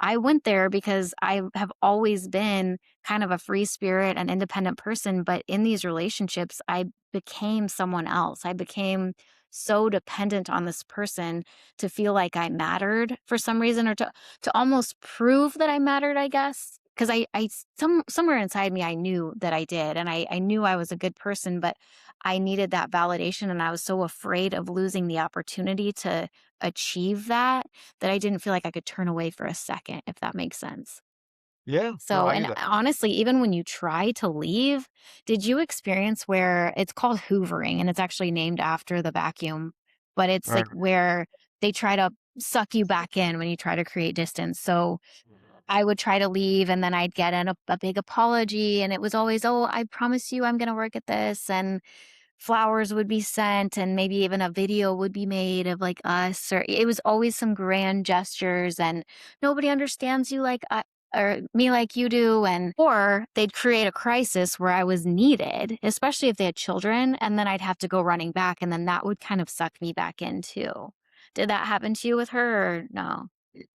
I went there because I have always been kind of a free spirit and independent person, but in these relationships, I became someone else. I became so dependent on this person to feel like I mattered for some reason, or to almost prove that I mattered, I guess. Because somewhere inside me, I knew that I did, and I knew I was a good person, but I needed that validation, and I was so afraid of losing the opportunity to achieve that, that I didn't feel like I could turn away for a second, if that makes sense. Yeah, no, So, I and get that. honestly, even when you try to leave, did you experience where it's called hoovering, and it's actually named after the vacuum, but it's Right. like where they try to suck you back in when you try to create distance. So I would try to leave and then I'd get a big apology, and it was always, "Oh, I promise you I'm going to work at this." And flowers would be sent, and maybe even a video would be made of like us, or it was always some grand gestures, and nobody understands you like I or me like you do. And or they'd create a crisis where I was needed, especially if they had children, and then I'd have to go running back, and then that would kind of suck me back in too. Did that happen to you with her, or no?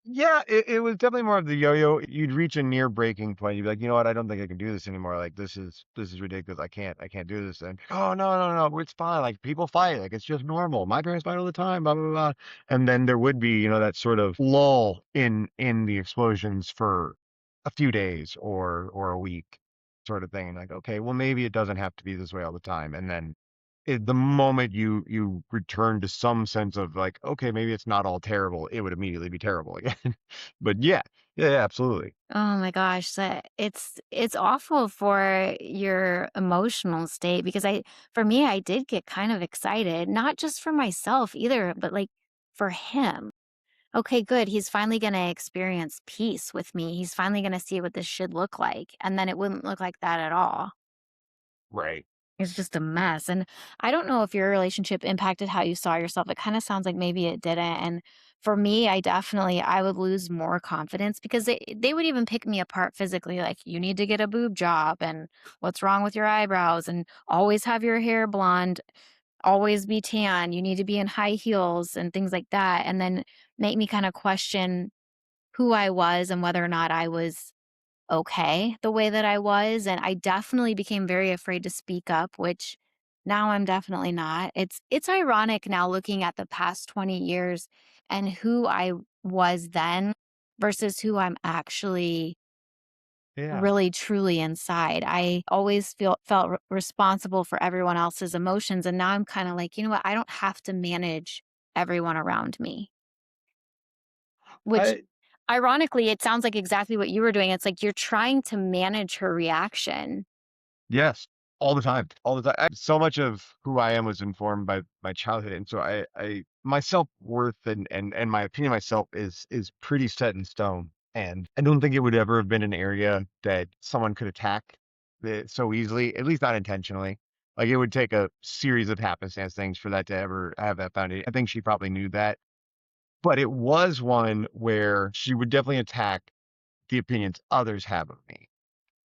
Yeah, it was definitely more of the yo-yo. You'd reach a near breaking point. You'd be like, you know what? I don't think I can do this anymore. Like this is ridiculous. I can't do this. And oh no, it's fine. Like people fight. Like it's just normal. My parents fight all the time. Blah blah blah. And then there would be, that sort of lull in the explosions for a few days or a week, sort of thing. Like okay, well maybe it doesn't have to be this way all the time. And then the moment you return to some sense of like, okay, maybe it's not all terrible, it would immediately be terrible again. But yeah, absolutely. Oh my gosh, it's awful for your emotional state, because for me, I did get kind of excited, not just for myself either, but like for him. Okay, good. He's finally going to experience peace with me. He's finally going to see what this should look like. And then it wouldn't look like that at all. Right. It's just a mess. And I don't know if your relationship impacted how you saw yourself. It kind of sounds like maybe it didn't. And for me, I would lose more confidence because they would even pick me apart physically. Like, you need to get a boob job, and what's wrong with your eyebrows, and always have your hair blonde, always be tan. You need to be in high heels and things like that. And then make me kind of question who I was and whether or not I was okay the way that I was. And I definitely became very afraid to speak up, which now I'm definitely not. It's ironic now looking at the past 20 years and who I was then versus who I'm actually Yeah. really truly inside. I always felt responsible for everyone else's emotions, and now I'm kind of like, you know what? I don't have to manage everyone around me. Which I ironically, it sounds like exactly what you were doing. It's like you're trying to manage her reaction. Yes, all the time, all the time. So much of who I am was informed by my childhood, and so my self-worth and my opinion of myself is pretty set in stone. And I don't think it would ever have been an area that someone could attack so easily, at least not intentionally. Like it would take a series of happenstance things for that to ever have that foundation. I think she probably knew that, but it was one where she would definitely attack the opinions others have of me.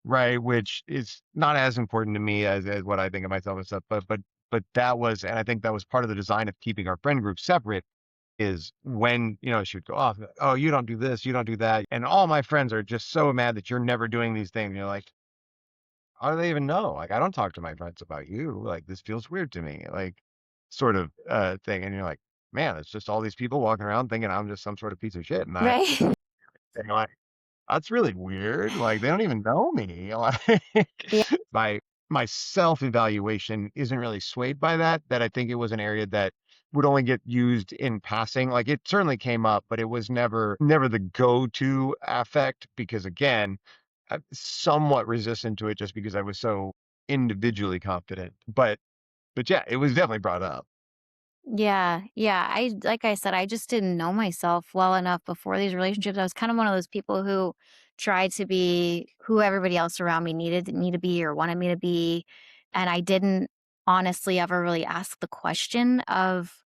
Right, which is not as important to me as what I think of myself and stuff, but that was, and I think that was part of the design of keeping our friend group separate, is when, she would go off, "Oh, you don't do this, you don't do that," and all my friends are just so mad that you're never doing these things, and you're like, "How do they even know? Like, I don't talk to my friends about you, like, this feels weird to me," like, sort of, thing, and you're like, "Man, it's just all these people walking around thinking I'm just some sort of piece of shit," Right? and you're like, that's really weird, like, they don't even know me, like, Yeah. my my self-evaluation isn't really swayed by that, that I think it was an area that would only get used in passing, like, it certainly came up, but it was never the go-to affect because, again, I'm somewhat resistant to it just because I was so individually confident, but yeah, it was definitely brought up. Yeah, yeah. Like I said, I just didn't know myself well enough before these relationships. I was kind of one of those people who tried to be who everybody else around me needed me to be or wanted me to be. And I didn't honestly ever really ask the question of,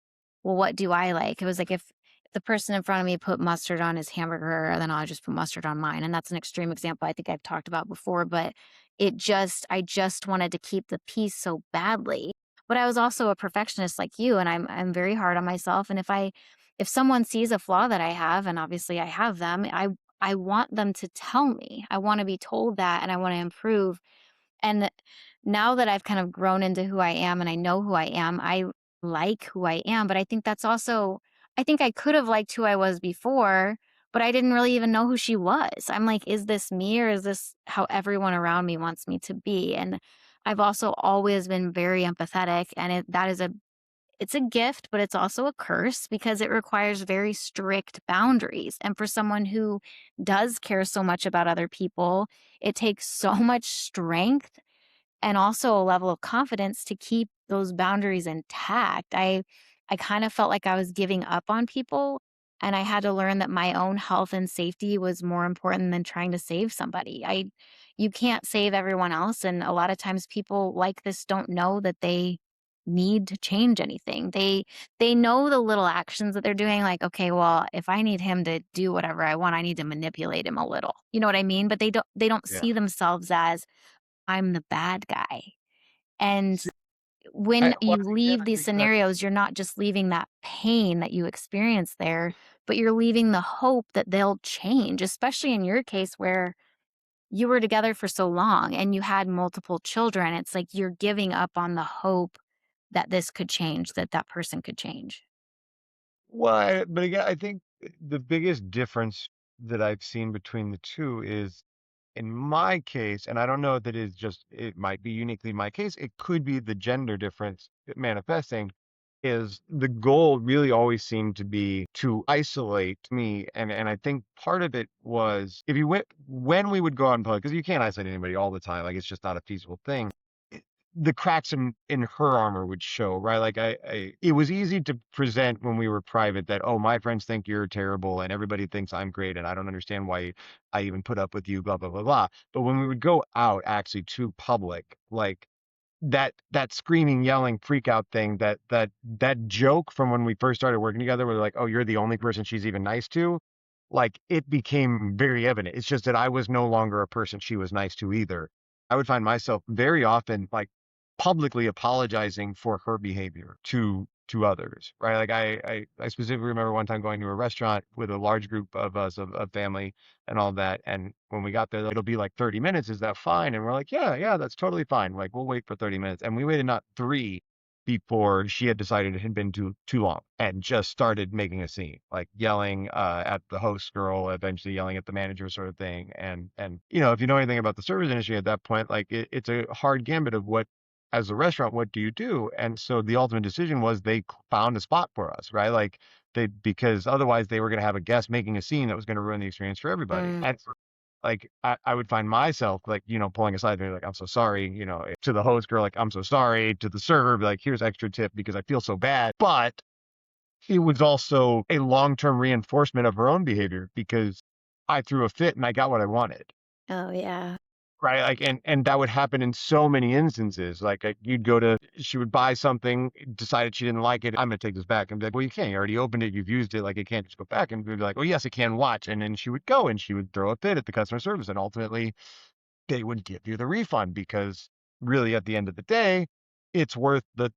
well, what do I like? It was like if the person in front of me put mustard on his hamburger, then I'll just put mustard on mine. And that's an extreme example I think I've talked about before, but I just wanted to keep the peace so badly. But I was also a perfectionist like you, and I'm very hard on myself. And if someone sees a flaw that I have, and obviously I have them, I want them to tell me. I want to be told that and I want to improve. And now that I've kind of grown into who I am and I know who I am, I like who I am. But I think that's also, I think I could have liked who I was before, but I didn't really even know who she was. I'm like, is this me or is this how everyone around me wants me to be? And I've also always been very empathetic. And it's a gift, but it's also a curse because it requires very strict boundaries. And for someone who does care so much about other people, it takes so much strength and also a level of confidence to keep those boundaries intact. I kind of felt like I was giving up on people and I had to learn that my own health and safety was more important than trying to save somebody. I You can't save everyone else and a lot of times people like this don't know that they need to change anything. They know the little actions that they're doing like okay, well, if I need him to do whatever I want, I need to manipulate him a little. You know what I mean? But they don't Yeah. see themselves as I'm the bad guy. And See, when well, you again, leave I these think that scenarios, you're not just leaving that pain that you experience there, but you're leaving the hope that they'll change, especially in your case where you were together for so long and you had multiple children. It's like you're giving up on the hope that this could change, that that person could change. but again, I think the biggest difference that I've seen between the two is in my case, and I don't know that it's just, it might be uniquely my case, it could be the gender difference manifesting, is the goal really always seemed to be to isolate me. And I think part of it was if you went when we would go out in public, because you can't isolate anybody all the time, like it's just not a feasible thing. The cracks in her armor would show, right? Like it was easy to present when we were private that, oh, my friends think you're terrible and everybody thinks I'm great and I don't understand why I even put up with you, blah, blah, blah, blah. But when we would go out actually to public, like that screaming, yelling, freak out thing, that joke from when we first started working together, where they're like, "Oh, you're the only person she's even nice to," like it became very evident. It's just that I was no longer a person she was nice to either. I would find myself very often like publicly apologizing for her behavior to others, right? Like I specifically remember one time going to a restaurant with a large group of us of family and all that. And when we got there, it'll be like 30 minutes. Is that fine? And we're like, yeah, yeah, that's totally fine. Like we'll wait for 30 minutes. And we waited not three before she had decided it had been too long and just started making a scene, like yelling at the host girl, eventually yelling at the manager, sort of thing. And you know, if you know anything about the service industry at that point, like it's a hard gambit of what, as a restaurant, what do you do? And so the ultimate decision was they found a spot for us, right? Like they, because otherwise they were going to have a guest making a scene that was going to ruin the experience for everybody. Mm. And like I would find myself like, you know, pulling aside, they're like, I'm so sorry, you know, to the host girl, like, I'm so sorry, to the server, be like, here's extra tip because I feel so bad. But it was also a long-term reinforcement of her own behavior because I threw a fit and I got what I wanted. Oh, yeah. Right, like, and that would happen in so many instances. Like, you'd go to, she would buy something, decided she didn't like it. I'm gonna take this back. And be like, well, you can't. You already opened it. You've used it. Like, it can't just go back. And we'd be like, well, yes, it can. Watch. And then she would go and she would throw a fit at the customer service, and ultimately, they would give you the refund because really, at the end of the day, it's worth the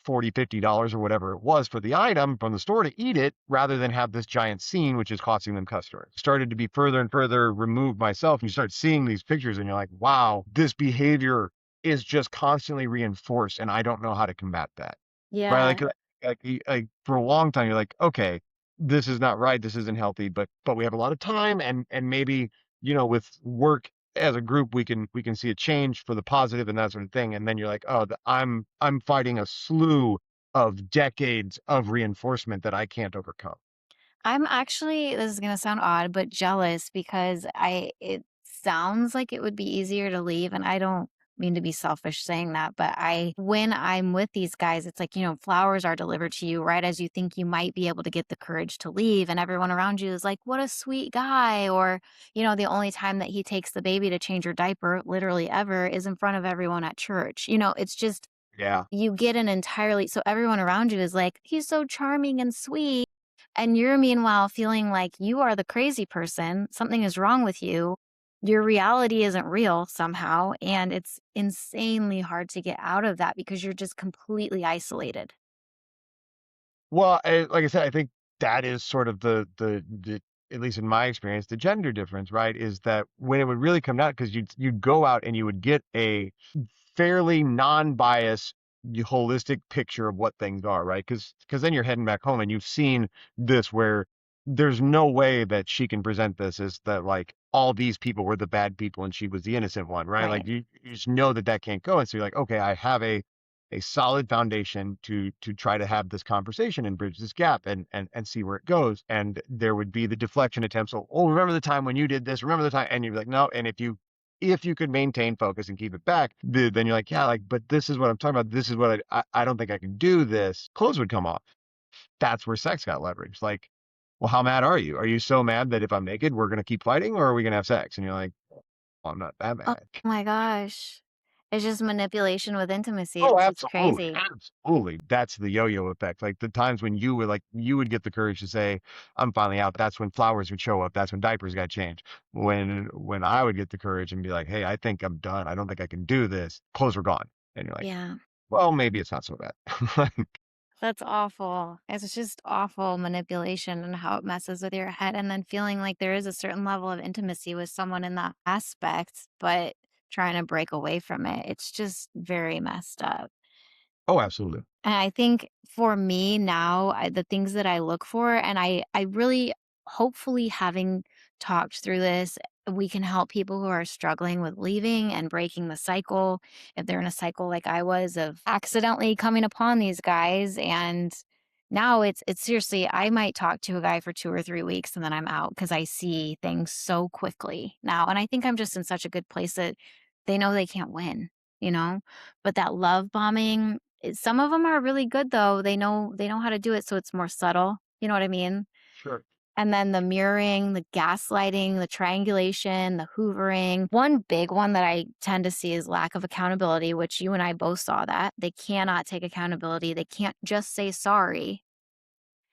40, $50 or whatever it was for the item from the store to eat it rather than have this giant scene, which is costing them customers. Started to be further and further removed myself. And you start seeing these pictures and you're like, wow, this behavior is just constantly reinforced and I don't know how to combat that. Right. Yeah. Like for a long time, you're like, okay, this is not right. This isn't healthy, but we have a lot of time and maybe, you know, with work as a group, we can see a change for the positive and that sort of thing. And then you're like, oh, I'm fighting a slew of decades of reinforcement that I can't overcome. I'm actually, this is gonna sound odd, but jealous because it sounds like it would be easier to leave, and I don't mean to be selfish saying that, but when I'm with these guys, it's like, flowers are delivered to you right as you think you might be able to get the courage to leave, and everyone around you is like, "What a sweet guy," or, the only time that he takes the baby to change her diaper, literally ever, is in front of everyone at church. It's just Yeah. you get an entirely so everyone around you is like, "He's so charming and sweet." And you're meanwhile feeling like you are the crazy person, something is wrong with you. Your reality isn't real somehow, and it's insanely hard to get out of that because you're just completely isolated. Well, like I said, I think that is sort of the at least in my experience, the gender difference, right? Is that when it would really come down, because you'd go out and you would get a fairly non-biased, holistic picture of what things are, right? Because then you're heading back home and you've seen this where there's no way that she can present this as that like all these people were the bad people and she was the innocent one, right? Like Right. you just know that that can't go, and so you're like, okay, I have a solid foundation to try to have this conversation and bridge this gap and see where it goes. And there would be the deflection attempts. Oh, remember the time when you did this? Remember the time? And you'd be like, no. And if you could maintain focus and keep it back, then you're like, yeah, like, but this is what I'm talking about. This is what I don't think I can do this. Clothes would come off. That's where sex got leveraged. Like, well, how mad are you? Are you so mad that if I'm naked, we're gonna keep fighting, or are we gonna have sex? And you're like, well, I'm not that Oh mad. my gosh. It's just manipulation with intimacy. Oh, It's absolutely, crazy. absolutely. That's the yo-yo effect. Like the times when you would get the courage to say, "I'm finally out." That's when flowers would show up. That's when diapers got changed. When I would get the courage and be like, "Hey, I think I'm done. I don't think I can do this." Clothes were gone, and you're like, Yeah. "Well, maybe it's not so bad." That's awful. It's just awful manipulation and how it messes with your head. And then feeling like there is a certain level of intimacy with someone in that aspect, but trying to break away from it. It's just very messed up. Oh, absolutely. And I think for me now, the things that I look for, and I really, hopefully, having talked through this, we can help people who are struggling with leaving and breaking the cycle. If they're in a cycle like I was of accidentally coming upon these guys, and now it's seriously, I might talk to a guy for 2 or 3 weeks and then I'm out because I see things so quickly now. And I think I'm just in such a good place that they know they can't win, you know? But that love bombing, some of them are really good though. They know how to do it so it's more subtle, you know what I mean? Sure. And then the mirroring, the gaslighting, the triangulation, the hoovering. One big one that I tend to see is lack of accountability, which you and I both saw that. They cannot take accountability. They can't just say sorry.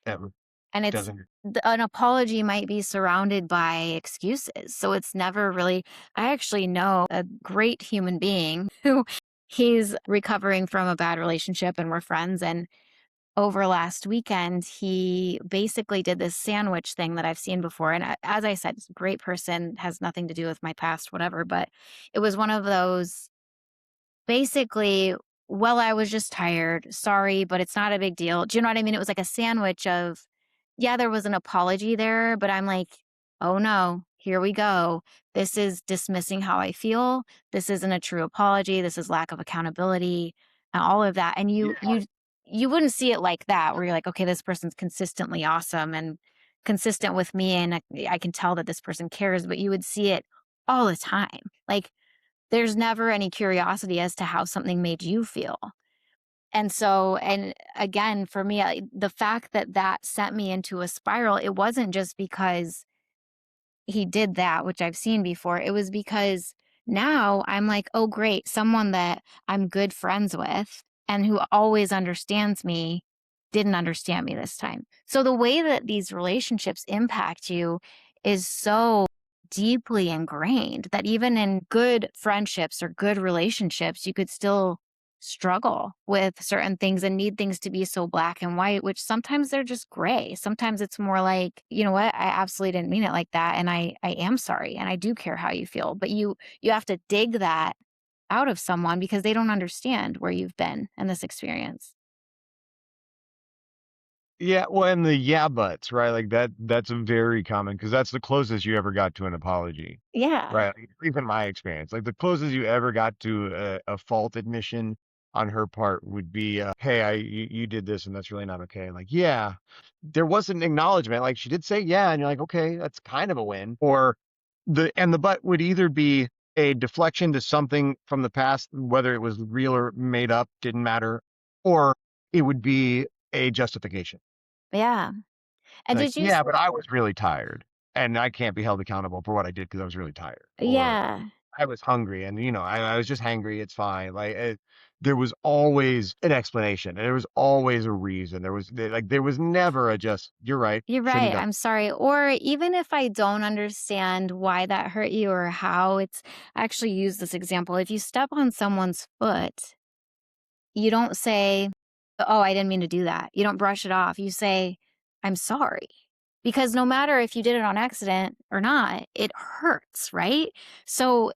Ever And doesn't. an apology might be surrounded by excuses. So it's never really, I actually know a great human being who he's recovering from a bad relationship and we're friends. And over last weekend, he basically did this sandwich thing that I've seen before. And as I said, he's a great person, has nothing to do with my past, whatever. But it was one of those basically, well, I was just tired. Sorry, but it's not a big deal. Do you know what I mean? It was like a sandwich of, yeah, there was an apology there, but I'm like, oh no, here we go. This is dismissing how I feel. This isn't a true apology. This is lack of accountability and all of that. And you wouldn't see it like that where you're like, okay, this person's consistently awesome and consistent with me and I can tell that this person cares, but you would see it all the time. Like there's never any curiosity as to how something made you feel. And so, and again, for me, the fact that that sent me into a spiral, it wasn't just because he did that, which I've seen before. It was because now I'm like, oh, great, someone that I'm good friends with and who always understands me didn't understand me this time. So the way that these relationships impact you is so deeply ingrained that even in good friendships or good relationships, you could still struggle with certain things and need things to be so black and white, which sometimes they're just gray. Sometimes it's more like, you know what, I absolutely didn't mean it like that. And I am sorry. And I do care how you feel. But you have to dig that out of someone because they don't understand where you've been in this experience. Yeah, well, and the yeah buts, right? Like that's a very common because that's the closest you ever got to an apology, Yeah. right? Like, even my experience, like the closest you ever got to a fault admission on her part would be, "Hey, you did this, and that's really not okay." Like, yeah, there was an acknowledgement. Like she did say yeah, and you're like, okay, that's kind of a win. Or the but would either be a deflection to something from the past, whether it was real or made up, didn't matter, or it would be a justification. Yeah. And Like, did you, "Yeah, but I was really tired, and I can't be held accountable for what I did because I was really tired." Or, yeah. "I was hungry and, I was just hangry, it's fine." Like, there was always an explanation, and there was always a reason. There was never a just, "You're right, You're shouldn't right. have done." I'm sorry. Or even if I don't understand why that hurt you or how it's I actually use this example. If you step on someone's foot, you don't say, "Oh, I didn't mean to do that." You don't brush it off. You say, "I'm sorry." Because no matter if you did it on accident or not, it hurts, right? So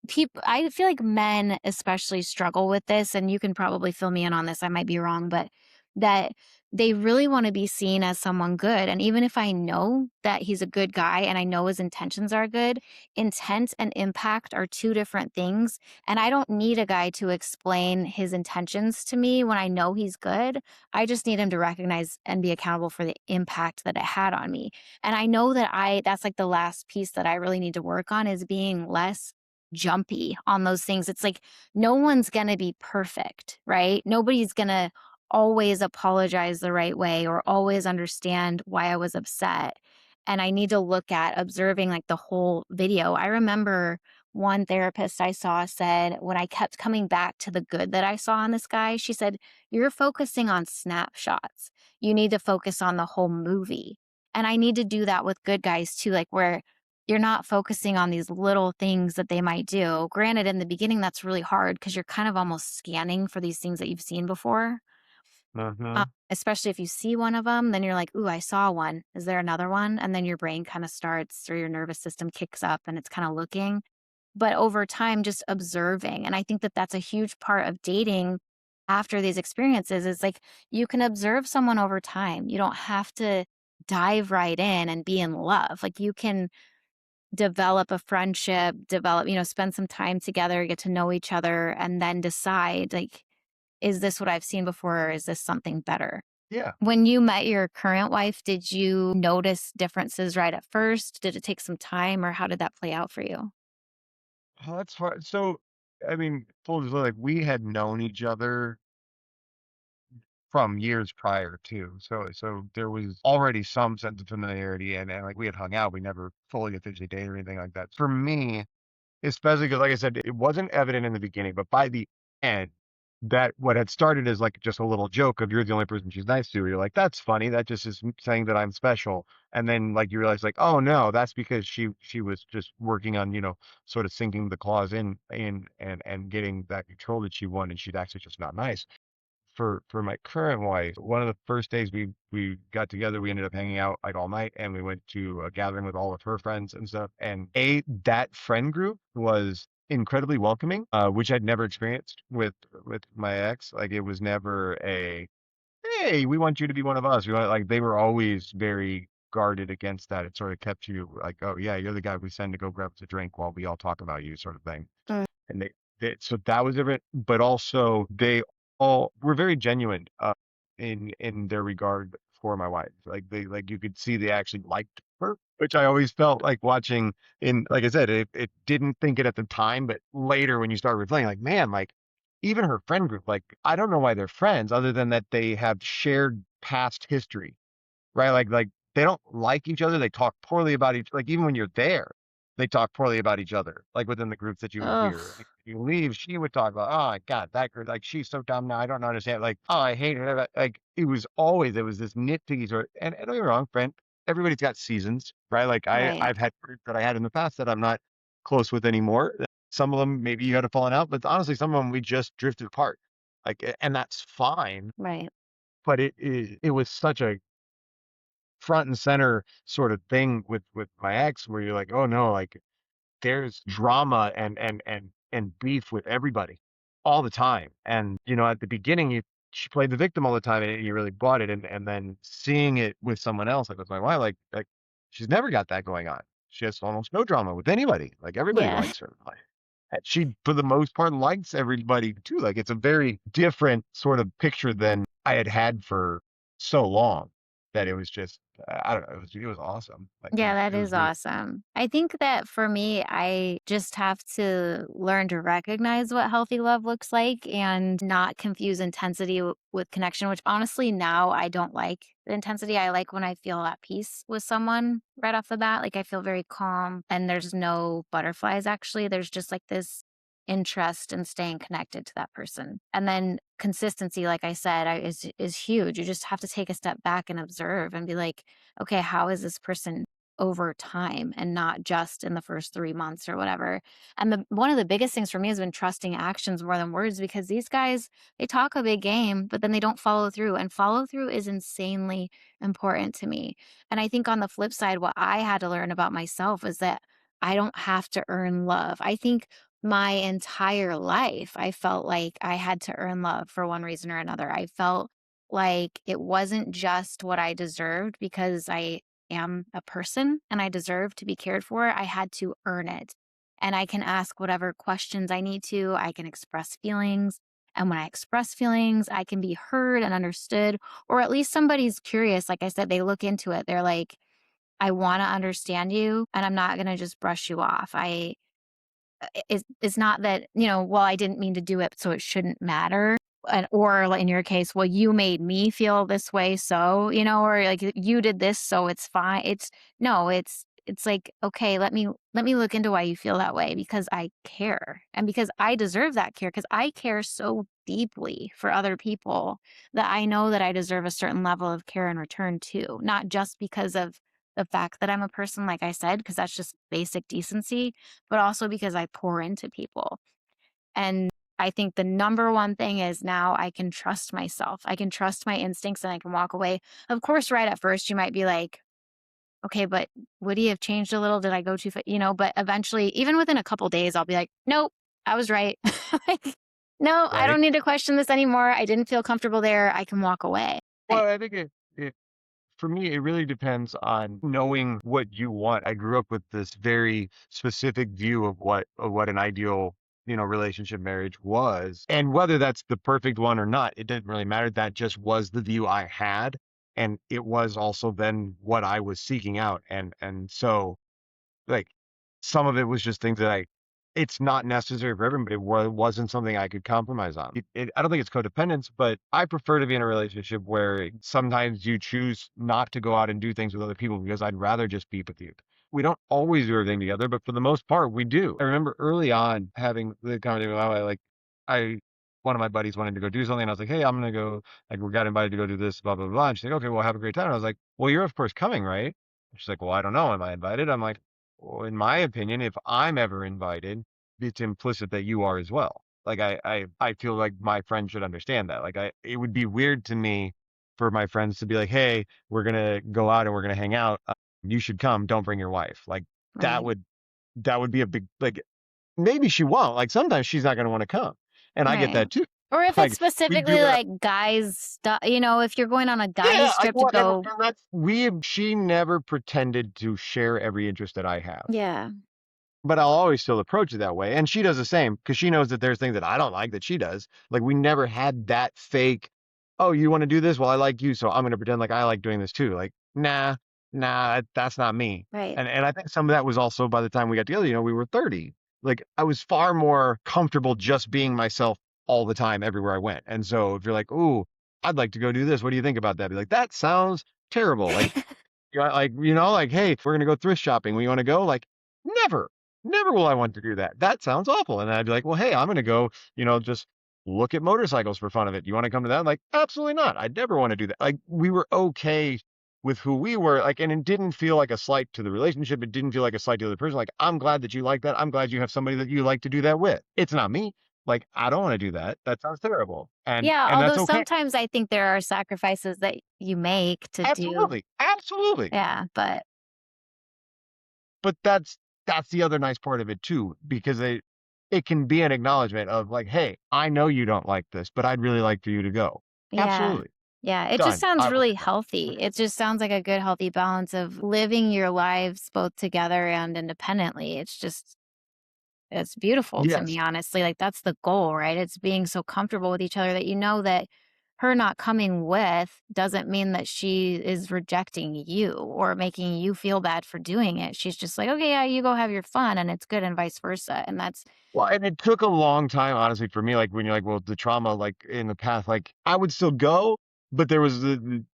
people I feel like men especially struggle with this and you can probably fill me in on this. I might be wrong, but that they really want to be seen as someone good. And even if I know that he's a good guy and I know his intentions are good, intent and impact are two different things. And I don't need a guy to explain his intentions to me when I know he's good. I just need him to recognize and be accountable for the impact that it had on me. And I know that that's like the last piece that I really need to work on is being less jumpy on those things. It's like no one's going to be perfect, right? Nobody's going to always apologize the right way or always understand why I was upset. And I need to look at observing like the whole video. I remember one therapist I saw said, when I kept coming back to the good that I saw in this guy, she said, "You're focusing on snapshots. You need to focus on the whole movie." And I need to do that with good guys too, like where you're not focusing on these little things that they might do. Granted, in the beginning, that's really hard because you're kind of almost scanning for these things that you've seen before. Mhm. Especially if you see one of them, then you're like, "Ooh, I saw one. Is there another one?" And then your brain kind of starts or your nervous system kicks up and it's kind of looking. But over time, just observing. And I think that that's a huge part of dating after these experiences is like you can observe someone over time. You don't have to dive right in and be in love. Like you can develop a friendship, spend some time together, get to know each other, and then decide, like, is this what I've seen before or is this something better? Yeah. When you met your current wife, did you notice differences right at first? Did it take some time or how did that play out for you? Oh, that's hard. So, I mean, full disclosure, like, we had known each other from years prior too. So there was already some sense of familiarity and like we had hung out. We never fully officially dated or anything like that. For me, especially because like I said, it wasn't evident in the beginning, but by the end, that what had started as like just a little joke of you're the only person she's nice to. You're like, that's funny. That just is saying that I'm special. And then like you realize like, oh no, that's because she was just working on, sort of sinking the claws in and getting that control that she wanted. She'd actually just not nice. for my current wife, one of the first days we got together, we ended up hanging out like all night, and we went to a gathering with all of her friends and stuff. And that friend group was incredibly welcoming, which I'd never experienced with my ex. Like it was never a hey, we want you to be one of us. We want, like they were always very guarded against that. It sort of kept you like, oh yeah, you're the guy we send to go grab us a drink while we all talk about you, sort of thing. Mm. And so that was different, but also they all were very genuine in their regard for my wife. Like like you could see they actually liked her, which I always felt like watching in, like I said, it didn't think it at the time, but later when you start replaying, like, man, like even her friend group, like I don't know why they're friends other than that they have shared past history, right? Like they don't like each other. They talk poorly about each, like even when you're there, they talk poorly about each other, like within the groups that you would Ugh. hear. Like if you leave, she would talk about, oh my God, that girl, like she's so dumb now. I don't understand. Like, oh, I hate her. Like it was always, there was this nitpicky sort and don't get me wrong, friend, everybody's got seasons, right? Like Right. I've had friends that I had in the past that I'm not close with anymore. Some of them maybe you had a falling out, but honestly, some of them we just drifted apart. Like, and that's fine. Right. But it was such a front and center sort of thing with my ex where you're like, oh no, like there's drama and beef with everybody all the time. And at the beginning, she played the victim all the time, and you really bought it. And then seeing it with someone else, like with my wife, like she's never got that going on. She has almost no drama with anybody. Like everybody Yeah. likes her. Like, and she, for the most part, likes everybody too. Like it's a very different sort of picture than I had for so long that it was just, I don't know. It was awesome. Like Yeah, that it was is really, awesome. I think that for me, I just have to learn to recognize what healthy love looks like and not confuse intensity with connection, which honestly now I don't like the intensity. I like when I feel at peace with someone right off the bat. Like I feel very calm and there's no butterflies actually. There's just like this interest in staying connected to that person. And then consistency, like I said, is huge. You just have to take a step back and observe and be like, okay, how is this person over time and not just in the first 3 months or whatever. And one of the biggest things for me has been trusting actions more than words because these guys, they talk a big game, but then they don't follow through. And follow through is insanely important to me. And I think on the flip side, what I had to learn about myself is that I don't have to earn love. I think my entire life, I felt like I had to earn love for one reason or another. I felt like it wasn't just what I deserved because I am a person and I deserve to be cared for. I had to earn it. And I can ask whatever questions I need to. I can express feelings. And when I express feelings, I can be heard and understood, or at least somebody's curious. Like I said, they look into it. They're like, I want to understand you and I'm not going to just brush you off. It's not that, well, I didn't mean to do it, so it shouldn't matter. And, or like in your case, well, you made me feel this way, so, or like you did this, so it's fine. It's no, it's like, okay, let me look into why you feel that way because I care and because I deserve that care because I care so deeply for other people that I know that I deserve a certain level of care in return too, not just because of the fact that I'm a person, like I said, because that's just basic decency, but also because I pour into people. And I think the number one thing is now I can trust myself. I can trust my instincts and I can walk away. Of course, right at first, you might be like, okay, but would he have changed a little? Did I go too far? But eventually, even within a couple days, I'll be like, nope, I was right. Like, no, I right. don't need to question this anymore. I didn't feel comfortable there. I can walk away. Well, I think it for me, it really depends on knowing what you want. I grew up with this very specific view of what an ideal, relationship marriage was. And whether that's the perfect one or not, it didn't really matter. That just was the view I had. And it was also then what I was seeking out. And so like some of it was just things that it's not necessary for everyone, but wasn't something I could compromise on. I don't think it's codependence, but I prefer to be in a relationship where sometimes you choose not to go out and do things with other people because I'd rather just be with you. We don't always do everything together, but for the most part, we do. I remember early on having the conversation with my wife, like I, one of my buddies wanted to go do something, and I was like, "Hey, I'm gonna go. Like, we got invited to go do this, blah blah blah." And she's like, "Okay, well, have a great time." And I was like, "Well, you're of course coming, right?" And she's like, "Well, I don't know. Am I invited?" I'm like, well, in my opinion, if I'm ever invited, it's implicit that you are as well. Like I feel like my friends should understand that. Like it would be weird to me for my friends to be like, "Hey, we're gonna go out and we're gonna hang out. You should come. Don't bring your wife." Like that Right. would that would be a big like maybe she won't. Like sometimes she's not gonna want to come, and I get Right. that too. Or if it's Like we do specifically it. like guys stuff, if you're going on a Yeah, guys like trip to what? And go. that's she never pretended to share every interest that I have. Yeah. But I'll always still approach it that way, and she does the same because she knows that there's things that I don't like that she does. Like, we never had that fake, "Oh, you wanna do this? Well, I like you, so I'm gonna pretend like I like doing this too." Like, nah, nah, that's not me. Right. And I think some of that was also by the time we got together, we were 30. Like, I was far more comfortable just being myself all the time everywhere I went, and so if you're like, "Ooh, I'd like to go do this. What do you think about that?" Be like, "That sounds terrible." Like, like, "Hey, we're gonna go thrift shopping. We wanna go?" Like, never. Never will I want to do that. That sounds awful. And I'd be like, well, hey, I'm going to go, just look at motorcycles for fun of it. You want to come to that? I'm like, absolutely not. I'd never want to do that. Like, we were okay with who we were. Like, and it didn't feel like a slight to the relationship. It didn't feel like a slight to the other person. Like, I'm glad that you like that. I'm glad you have somebody that you like to do that with. It's not me. Like, I don't want to do that. That sounds terrible. Yeah, And although that's okay. sometimes I think there are sacrifices that you make to do. Absolutely. Absolutely. Yeah, but But that's the other nice part of it too, because it can be an acknowledgement of like, "Hey, I know you don't like this, but I'd really like for you to go." yeah. Absolutely. Yeah, it just Done. sounds I will really do that. healthy. It just sounds like a good healthy balance of living your lives both together and independently. It's beautiful to Yes. me, honestly. Like that's the goal, right? It's being so comfortable with each other that you know that her not coming with doesn't mean that she is rejecting you or making you feel bad for doing it. She's just like, okay, yeah, you go have your fun and it's good and vice versa. And that's, Well, and it took a long time, honestly, for me, like, when you're like, well, the trauma, like, in the past, like, I would still go, but there was the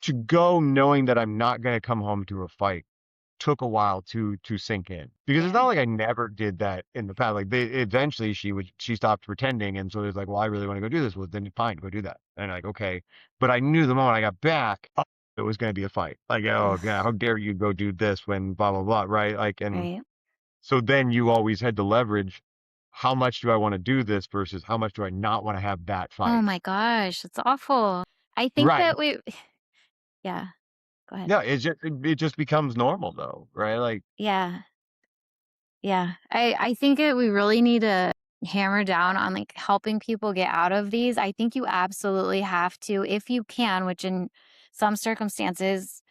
to go knowing that I'm not gonna come home to a fight took a while to sink in because it's yeah. not like I never did that in the past. Like they eventually she stopped pretending, and so it's like, well, I really want to go do this. Well, then fine, go do that. And like, okay, but I knew the moment I got back, oh, it was going to be a fight. Like, oh yeah, how dare you go do this when blah blah blah, right? Like, and Right. so then you always had to leverage. How much do I want to do this versus how much do I not want to have that Oh fight? my gosh, it's awful. I think Right. that yeah, go ahead. Yeah. It just becomes normal though, right? Like, Yeah. Yeah. I think we really need to hammer down on like helping people get out of these. I think you absolutely have to, if you can, which in some circumstances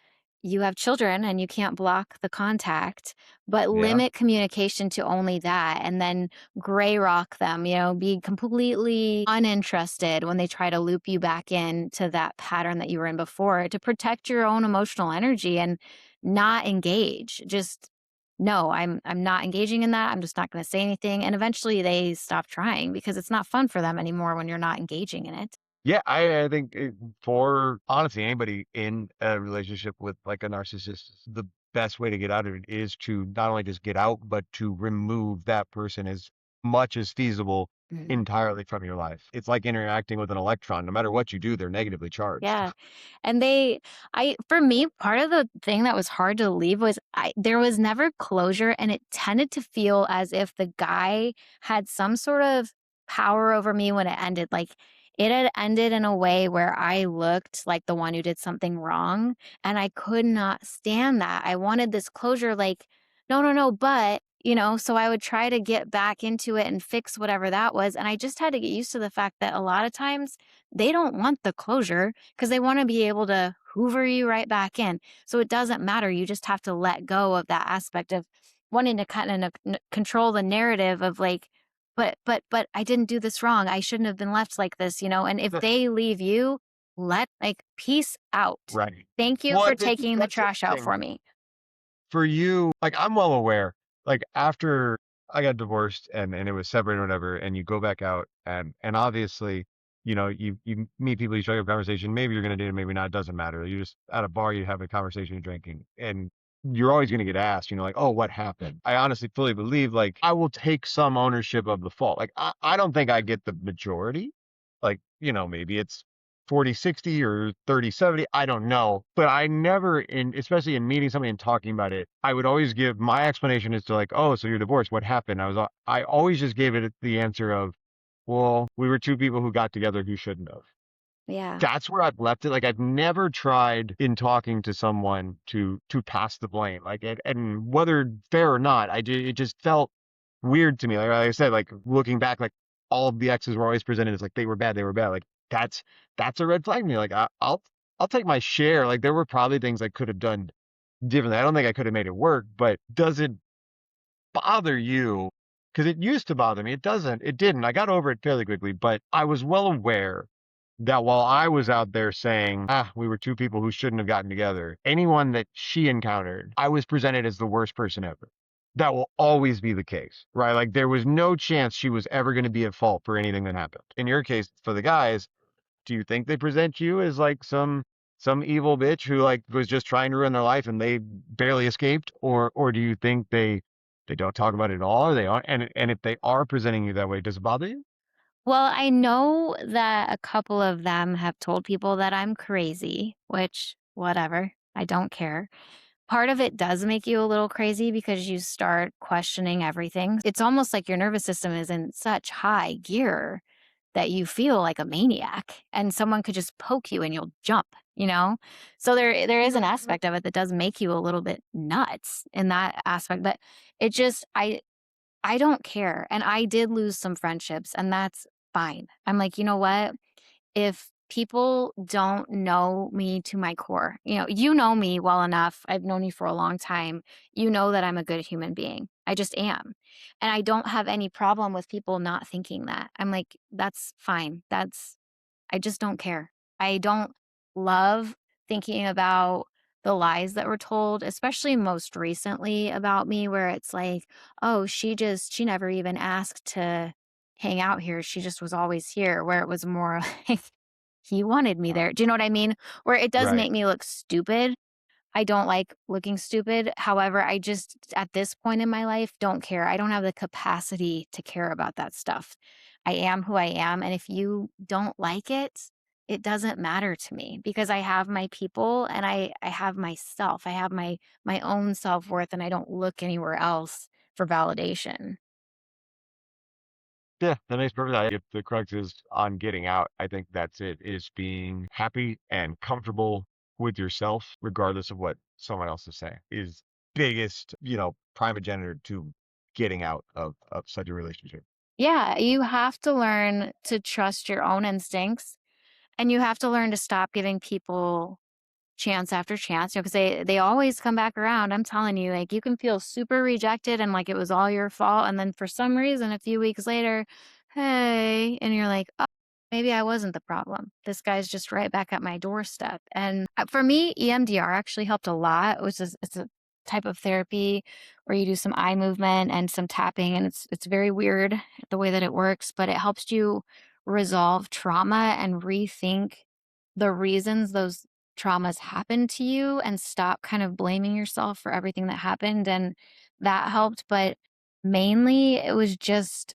you have children and you can't block the contact, but yeah. limit communication to only that and then gray rock them, be completely uninterested when they try to loop you back into that pattern that you were in before to protect your own emotional energy and not engage. Just no, I'm not engaging in that. I'm just not going to say anything. And eventually they stop trying because it's not fun for them anymore when you're not engaging in it. Yeah, I think for honestly anybody in a relationship with like a narcissist, the best way to get out of it is to not only just get out, but to remove that person as much as feasible Mhm. entirely from your life. It's like interacting with an electron. No matter what you do, they're negatively charged. Yeah. And for me, part of the thing that was hard to leave was there was never closure and it tended to feel as if the guy had some sort of power over me when it ended. Like it had ended in a way where I looked like the one who did something wrong and I could not stand that. I wanted this closure like, no, no, no, but so I would try to get back into it and fix whatever that was. And I just had to get used to the fact that a lot of times they don't want the closure because they want to be able to hoover you right back in. So it doesn't matter. You just have to let go of that aspect of wanting to kind of control the narrative of like, but I didn't do this wrong. I shouldn't have been left like this, And if they leave you, peace out. Right. Thank you Well, for I think taking the that's trash out interesting. for me. For you, like, I'm well aware, like, after I got divorced and it was separated or whatever, and you go back out and obviously, you meet people, you strike up a conversation, maybe you're gonna date them, maybe not, it doesn't matter. You're just at a bar, you have a conversation, you're drinking, and you're always gonna get asked, like, "Oh, what happened?" I honestly fully believe, like, I will take some ownership of the fault. Like, I don't think I get the majority. Like, maybe it's 40-60 or 30-70, I don't know. But I never especially in meeting somebody and talking about it, I would always give my explanation is to like, "Oh, so you're divorced. What happened?" I always just gave it the answer of, well, we were two people who got together who shouldn't have. Yeah. That's where I've left it. Like I've never tried in talking to someone to pass the blame. Like and whether fair or not, it just felt weird to me. Like I said, like looking back, like all of the exes were always presented as like they were bad, they were bad. Like that's that's a red flag to me. Like I'll take my share. Like there were probably things I could have done differently. I don't think I could have made it work, but does it bother you? Because it used to bother me. It doesn't. It didn't. I got over it fairly quickly, but I was well aware that while I was out there saying, we were two people who shouldn't have gotten together, anyone that she encountered, I was presented as the worst person ever. That will always be the case, right? Like there was no chance she was ever going to be at fault for anything that happened. In your case, for the guys, do you think they present you as like some evil bitch who like was just trying to ruin their life and they barely escaped, or do you think they don't talk about it at all, or they are, and if they are presenting you that way, does it bother you? Well, I know that a couple of them have told people that I'm crazy, which, whatever, I don't care. Part of it does make you a little crazy because you start questioning everything. It's almost like your nervous system is in such high gear that you feel like a maniac and someone could just poke you and you'll jump, you know? So there is an aspect of it that does make you a little bit nuts in that aspect, but it just I don't care. And I did lose some friendships, and that's fine. I'm like, you know what? If people don't know me to my core, you know me well enough. I've known you for a long time. You know that I'm a good human being. I just am. And I don't have any problem with people not thinking that. I'm like, that's fine. I just don't care. I don't love thinking about the lies that were told, especially most recently about me, where it's like, oh, she never even asked to hang out here. She just was always here, where it was more like, he wanted me there. Do you know what I mean? Where it does Right. make me look stupid. I don't like looking stupid. However, I just, at this point in my life, don't care. I don't have the capacity to care about that stuff. I am who I am. And if you don't like it, it doesn't matter to me because I have my people and I have myself. I have my own self-worth and I don't look anywhere else for validation. Yeah, that makes perfect sense. If the crux is on getting out, I think that's it, is being happy and comfortable with yourself, regardless of what someone else is saying, is biggest, primogenitor to getting out of such a relationship. Yeah, you have to learn to trust your own instincts and you have to learn to stop giving people chance after chance, because they always come back around. I'm telling you, like, you can feel super rejected and like it was all your fault, and then for some reason, a few weeks later, hey, and you're like, "Oh, maybe I wasn't the problem. This guy's just right back at my doorstep." And for me, EMDR actually helped a lot, which is it's a type of therapy where you do some eye movement and some tapping, and it's very weird the way that it works, but it helps you resolve trauma and rethink the reasons those traumas happened to you and stop kind of blaming yourself for everything that happened, and that helped, but mainly it was just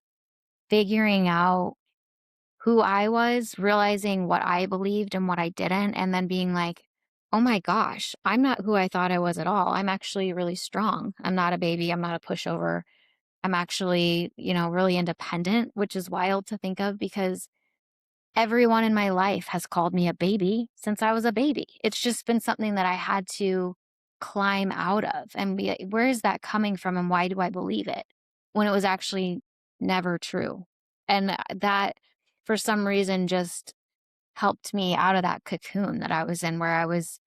figuring out who I was, realizing what I believed and what I didn't, and then being like, "Oh my gosh, I'm not who I thought I was at all. I'm actually really strong. I'm not a baby, I'm not a pushover. I'm actually, really independent," which is wild to think of because everyone in my life has called me a baby since I was a baby. It's just been something that I had to climb out of and be like, where is that coming from and why do I believe it? When it was actually never true. And that, for some reason, just helped me out of that cocoon that I was in where I was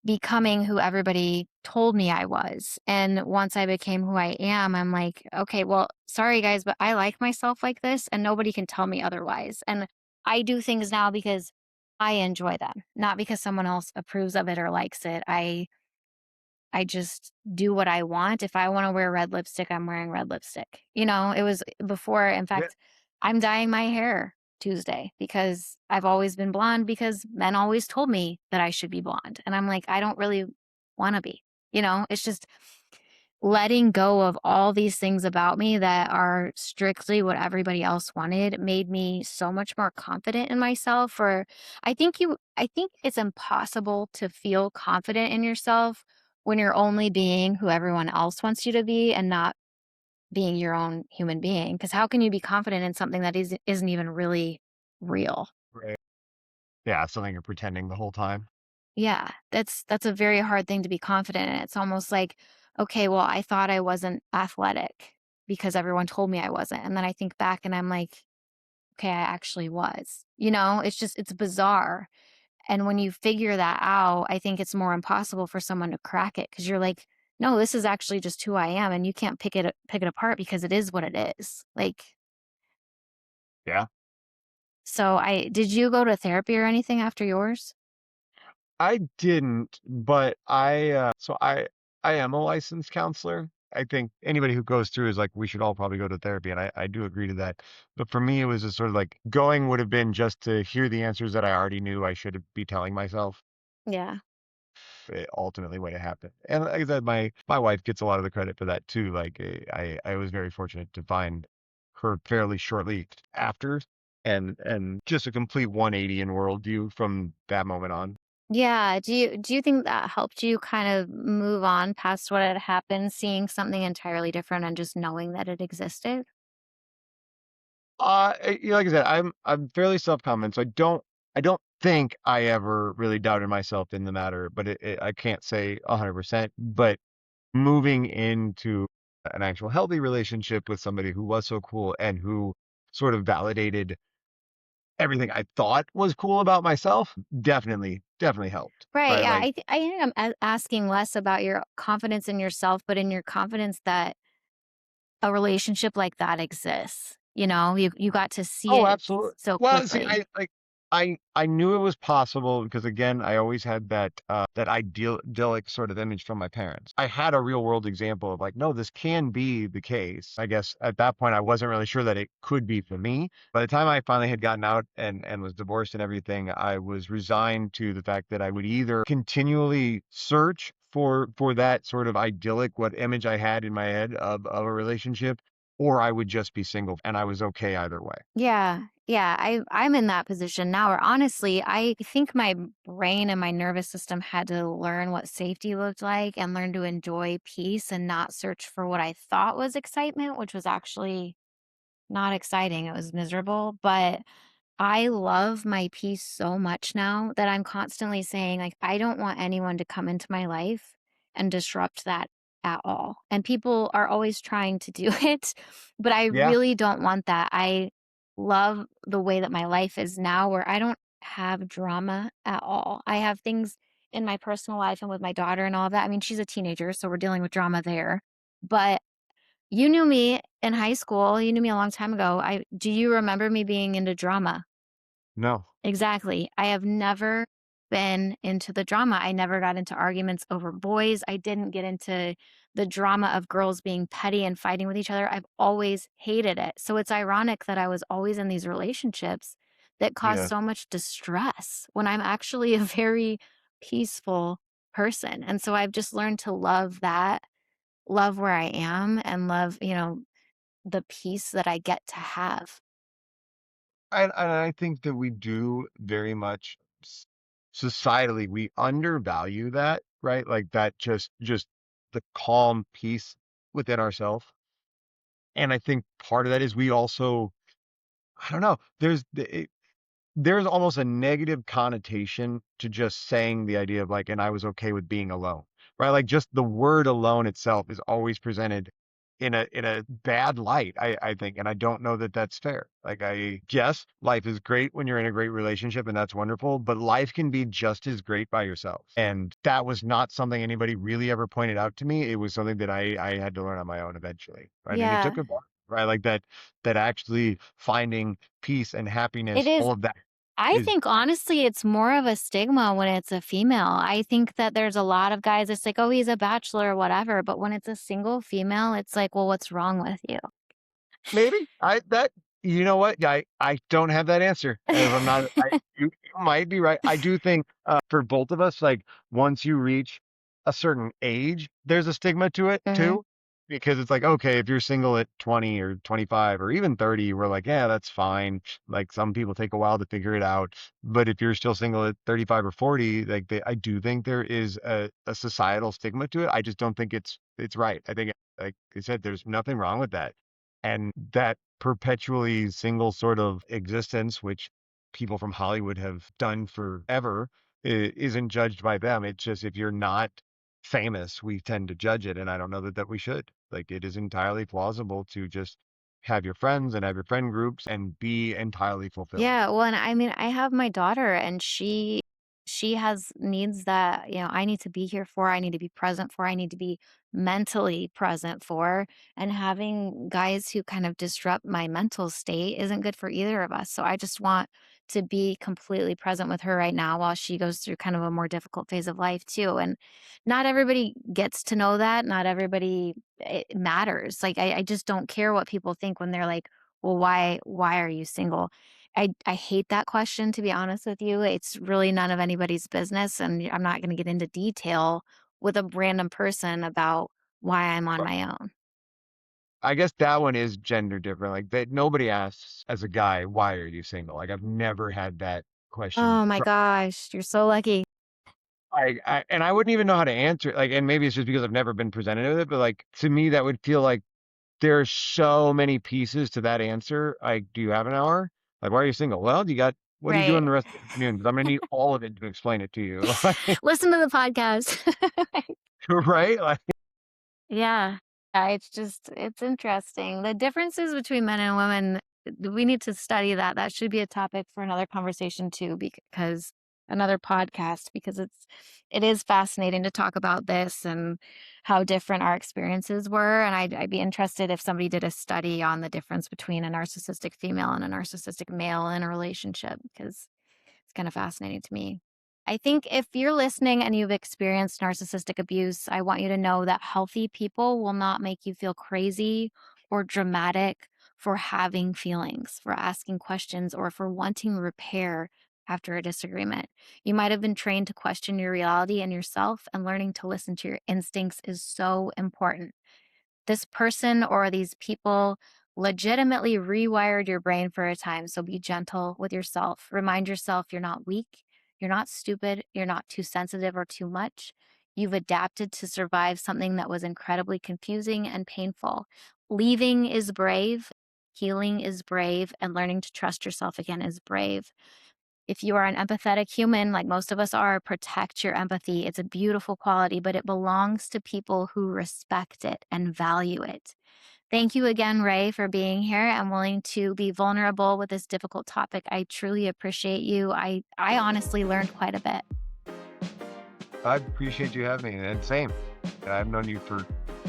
becoming who everybody told me I was. And once I became who I am, I'm like, okay, well, sorry guys, but I like myself like this and nobody can tell me otherwise. And I do things now because I enjoy them, not because someone else approves of it or likes it. I just do what I want. If I want to wear red lipstick, I'm wearing red lipstick. It was before, in Yeah. fact, I'm dyeing my hair Tuesday because I've always been blonde because men always told me that I should be blonde. And I'm like, I don't really want to be. It's just letting go of all these things about me that are strictly what everybody else wanted made me so much more confident in myself. Or I think it's impossible to feel confident in yourself when you're only being who everyone else wants you to be and not being your own human being. Because how can you be confident in something that isn't even really real? Right. Yeah, something you're pretending the whole time. Yeah, that's a very hard thing to be confident in. It's almost like, okay, well, I thought I wasn't athletic because everyone told me I wasn't. And then I think back and I'm like, okay, I actually was. It's bizarre. And when you figure that out, I think it's more impossible for someone to crack it because you're like, no, this is actually just who I am, and you can't pick it apart because it is what it is. Like, Yeah. so I did you go to therapy or anything after yours? I didn't, but I am a licensed counselor. I think anybody who goes through is like, we should all probably go to therapy, and I do agree to that. But for me, it was just sort of like going would have been just to hear the answers that I already knew I should be telling myself. Yeah. Ultimately what happened. And like I said, my wife gets a lot of the credit for that too. Like I was very fortunate to find her fairly shortly after, and just a complete 180 in worldview from that moment on. Yeah. Do you think that helped you kind of move on past what had happened, seeing something entirely different and just knowing that it existed? Like I said, I'm fairly self-confident, so I don't think I ever really doubted myself in the matter, but I can't say 100%. But moving into an actual healthy relationship with somebody who was so cool and who sort of validated everything I thought was cool about myself, definitely helped, Right. right? Yeah. Like, I think I'm asking less about your confidence in yourself, but in your confidence that a relationship like that exists. You got to see oh, it absolutely. so Well, see, quickly. I knew it was possible because again, I always had that idyllic sort of image from my parents. I had a real world example of like, no, this can be the case. I guess at that point I wasn't really sure that it could be for me. By the time I finally had gotten out and was divorced and everything, I was resigned to the fact that I would either continually search for that sort of idyllic what image I had in my head of a relationship, or I would just be single, and I was okay either way. Yeah. Yeah. I'm in that position now where honestly, I think my brain and my nervous system had to learn what safety looked like and learn to enjoy peace and not search for what I thought was excitement, which was actually not exciting. It was miserable. But I love my peace so much now that I'm constantly saying, like, I don't want anyone to come into my life and disrupt that at all. And people are always trying to do it, but I Yeah. really don't want that. I love the way that my life is now where I don't have drama at all. I have things in my personal life and with my daughter and all of that. I mean, she's a teenager, so we're dealing with drama there. But you knew me in high school. You knew me a long time ago. I do you remember me being into drama? No. Exactly. I have never been into the drama. I never got into arguments over boys. I didn't get into the drama of girls being petty and fighting with each other. I've always hated it. So it's ironic that I was always in these relationships that cause Yeah. so much distress when I'm actually a very peaceful person. And so I've just learned to love that, love where I am, and love, the peace that I get to have. And I think that we do very much societally, we undervalue that, right? Like that just the calm peace within ourselves. And I think part of that is we also, I don't know, there's almost a negative connotation to just saying the idea of like, and I was okay with being alone, right? Like just the word alone itself is always presented in a bad light, I think, and I don't know that that's fair. Like I guess life is great when you're in a great relationship and that's wonderful, but life can be just as great by yourself. And that was not something anybody really ever pointed out to me. It was something that I had to learn on my own eventually, right? And it took Yeah, a while, right? Like that actually finding peace and it happiness, is. all of that I is think honestly, it's more of a stigma when it's a female. I think that there's a lot of guys, it's like, oh, he's a bachelor or whatever. But when it's a single female, it's like, well, what's wrong with you? maybe I that you know what? I don't have that answer. And if I'm not, you might be right. I do think for both of us, like once you reach a certain age, there's a stigma to it Hmm. too. because it's like, okay, if you're single at 20 or 25 or even 30, we're like, yeah, that's fine. Like some people take a while to figure it out. But if you're still single at 35 or 40, like I do think there is a societal stigma to it. I just don't think it's right. I think, like I said, there's nothing wrong with that. And that perpetually single sort of existence, which people from Hollywood have done forever, isn't judged by them. It's just if you're not famous, we tend to judge it, and I don't know that we should. Like, it is entirely plausible to just have your friends and have your friend groups and be entirely fulfilled. Yeah, well, and I mean, I have my daughter and she has needs that, I need to be here for, I need to be present for, I need to be mentally present for, and having guys who kind of disrupt my mental state isn't good for either of us. So I just want to be completely present with her right now while she goes through kind of a more difficult phase of life too. And not everybody gets to know that. Not everybody it matters. Like I just don't care what people think when they're like, well, why are you single? I hate that question, to be honest with you. It's really none of anybody's business, and I'm not gonna get into detail with a random person about why I'm on But my own. I guess that one is gender different. Like that nobody asks as a guy, why are you single? Like I've never had that question. Oh my gosh, you're so lucky. And I wouldn't even know how to answer it. Like, and maybe it's just because I've never been presented with it, but like to me, that would feel like there's so many pieces to that answer. Like, do you have an hour? Like, why are you single? Well, what are you doing Right. the rest of the afternoon? Because I'm gonna need all of it to explain it to you. Like, Listen to the podcast. right? Like, Yeah. It's interesting. The differences between men and women, we need to study that. That should be a topic for another conversation too, because another podcast, because it is fascinating to talk about this and how different our experiences were. And I'd be interested if somebody did a study on the difference between a narcissistic female and a narcissistic male in a relationship, because it's kind of fascinating to me. I think if you're listening and you've experienced narcissistic abuse, I want you to know that healthy people will not make you feel crazy or dramatic for having feelings, for asking questions, or for wanting repair after a disagreement. You might have been trained to question your reality and yourself, and learning to listen to your instincts is so important. This person or these people legitimately rewired your brain for a time. So be gentle with yourself. Remind yourself you're not weak, you're not stupid, you're not too sensitive or too much. You've adapted to survive something that was incredibly confusing and painful. Leaving is brave, healing is brave, and learning to trust yourself again is brave. If you are an empathetic human, like most of us are, protect your empathy. It's a beautiful quality, but it belongs to people who respect it and value it. Thank you again, Ray, for being here and willing to be vulnerable with this difficult topic. I truly appreciate you. I honestly learned quite a bit. I appreciate you having me, and same. I've known you for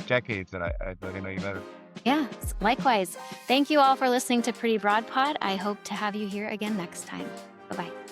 decades, and I'd love to know you better. Yeah, likewise. Thank you all for listening to Pretty Broad Pod. I hope to have you here again next time. Bye bye.